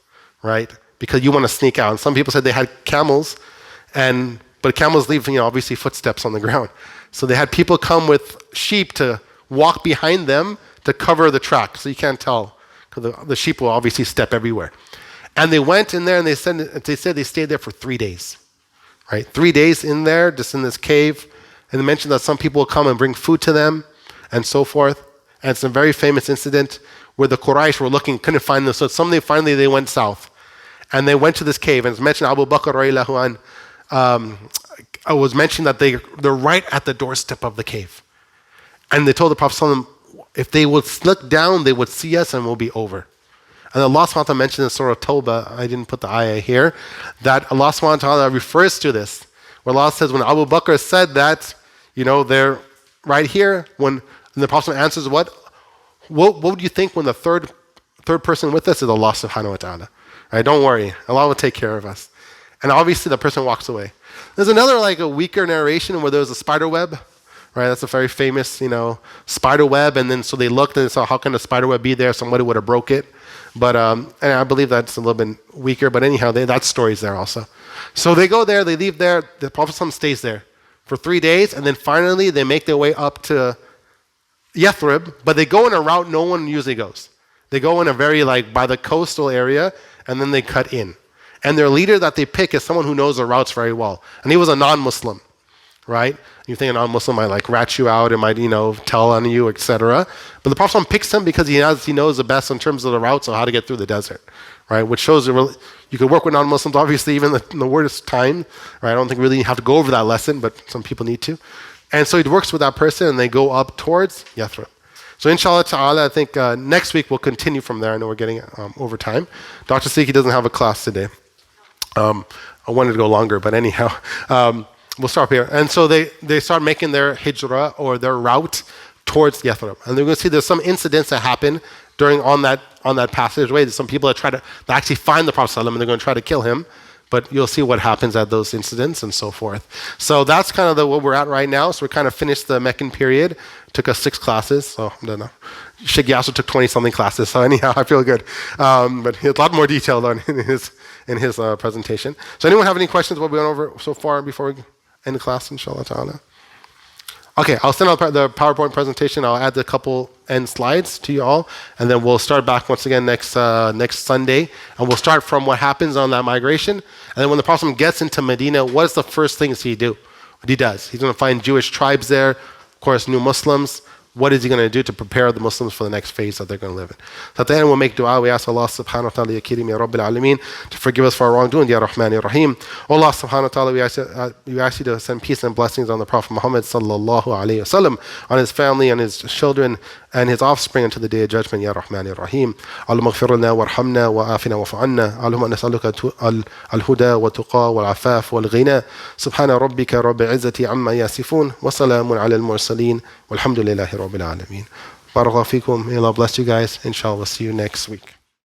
right? Because you want to sneak out. And some people said they had camels, but camels leave, obviously footsteps on the ground. So they had people come with sheep to walk behind them to cover the track, so you can't tell, because the sheep will obviously step everywhere. And they went in there, and they said they stayed there for 3 days, right? 3 days in there, just in this cave. And they mentioned that some people will come and bring food to them, and so forth. And it's a very famous incident where the Quraysh were looking, couldn't find them. So finally they went south. And they went to this cave, and it's mentioned Abu Bakr radiallahu anh, I was mentioned that they're right at the doorstep of the cave. And they told the Prophet ﷺ, if they would look down, they would see us and we'll be over. And Allah subhanahu wa ta'ala mentioned in Surah Tawbah, I didn't put the ayah here, that Allah subhanahu wa ta'ala refers to this. Where Allah says, when Abu Bakr said that, they're right here, and the Prophet answers, what would you think when the third person with us is Allah subhanahu wa ta'ala? Right, don't worry, Allah will take care of us. And obviously the person walks away. There's another a weaker narration where there was a spider web, right? That's a very famous, spider web. And then so they looked and saw, how can a spider web be there? Somebody would have broke it. But and I believe that's a little bit weaker. But anyhow, that story's there also. So they go there, they leave there. The Prophet ﷺ stays there for 3 days, and then finally they make their way up to Yathrib. But they go in a route no one usually goes. They go in a very by the coastal area, and then they cut in. And their leader that they pick is someone who knows the routes very well. And he was a non-Muslim, right? You think a non-Muslim might rat you out, it might, tell on you, etc. But the Prophet ﷺ picks him because he knows the best in terms of the routes of how to get through the desert, right? Which shows you could work with non-Muslims, obviously, even in the worst time, right? I don't think really you have to go over that lesson, but some people need to. And so he works with that person, and they go up towards Yathrib. So inshallah ta'ala, I think next week we'll continue from there. I know we're getting over time. Dr. Siki doesn't have a class today. I wanted to go longer, but anyhow, we'll start here. And so they start making their hijrah, or their route, towards Yathrib. And they're going to see there's some incidents that happen on that passageway. There's some people that actually find the Prophet ﷺ, and they're going to try to kill him. But you'll see what happens at those incidents and so forth. So that's kind of what we're at right now. So we kind of finished the Meccan period. It took us 6 classes. So I don't know. Shaykh Yasser took 20-something classes. So anyhow, I feel good. But he had a lot more detail in his presentation. So anyone have any questions what we went over so far before we end the class, inshallah ta'ala? Okay, I'll send out the PowerPoint presentation. I'll add a couple end slides to you all, and then we'll start back once again next Sunday, and we'll start from what happens on that migration. And then when the Prophet gets into Medina, what's the first things he do? What he does? He's going to find Jewish tribes there, of course, new Muslims. What is he going to do to prepare the Muslims for the next phase that they're going to live in? So at the end, we'll make dua. We ask Allah subhanahu wa ta'ala, Ya Kareem, Ya Rabbil Alameen, to forgive us for our wrongdoing, Ya Rahman, Ya Rahim. Allah subhanahu wa ta'ala, we ask you to send peace and blessings on the Prophet Muhammad sallallahu alayhi wa sallam, on his family and his children and his offspring until the day of judgment, Ya Rahman, Ya Rahim. Allahumma ighfir lana warhamna wa afina wa'fu anna. Allahumma nas'aluka al-huda wa tuqa wal afaf wal ghina. Subhana rabbika rabbil izzati amma yasifun wa salamun ala al-mursaleen walhamdulillahi rabbil alameen. Barakallahu feekum. May Allah bless you guys. Inshallah, we'll see you next week.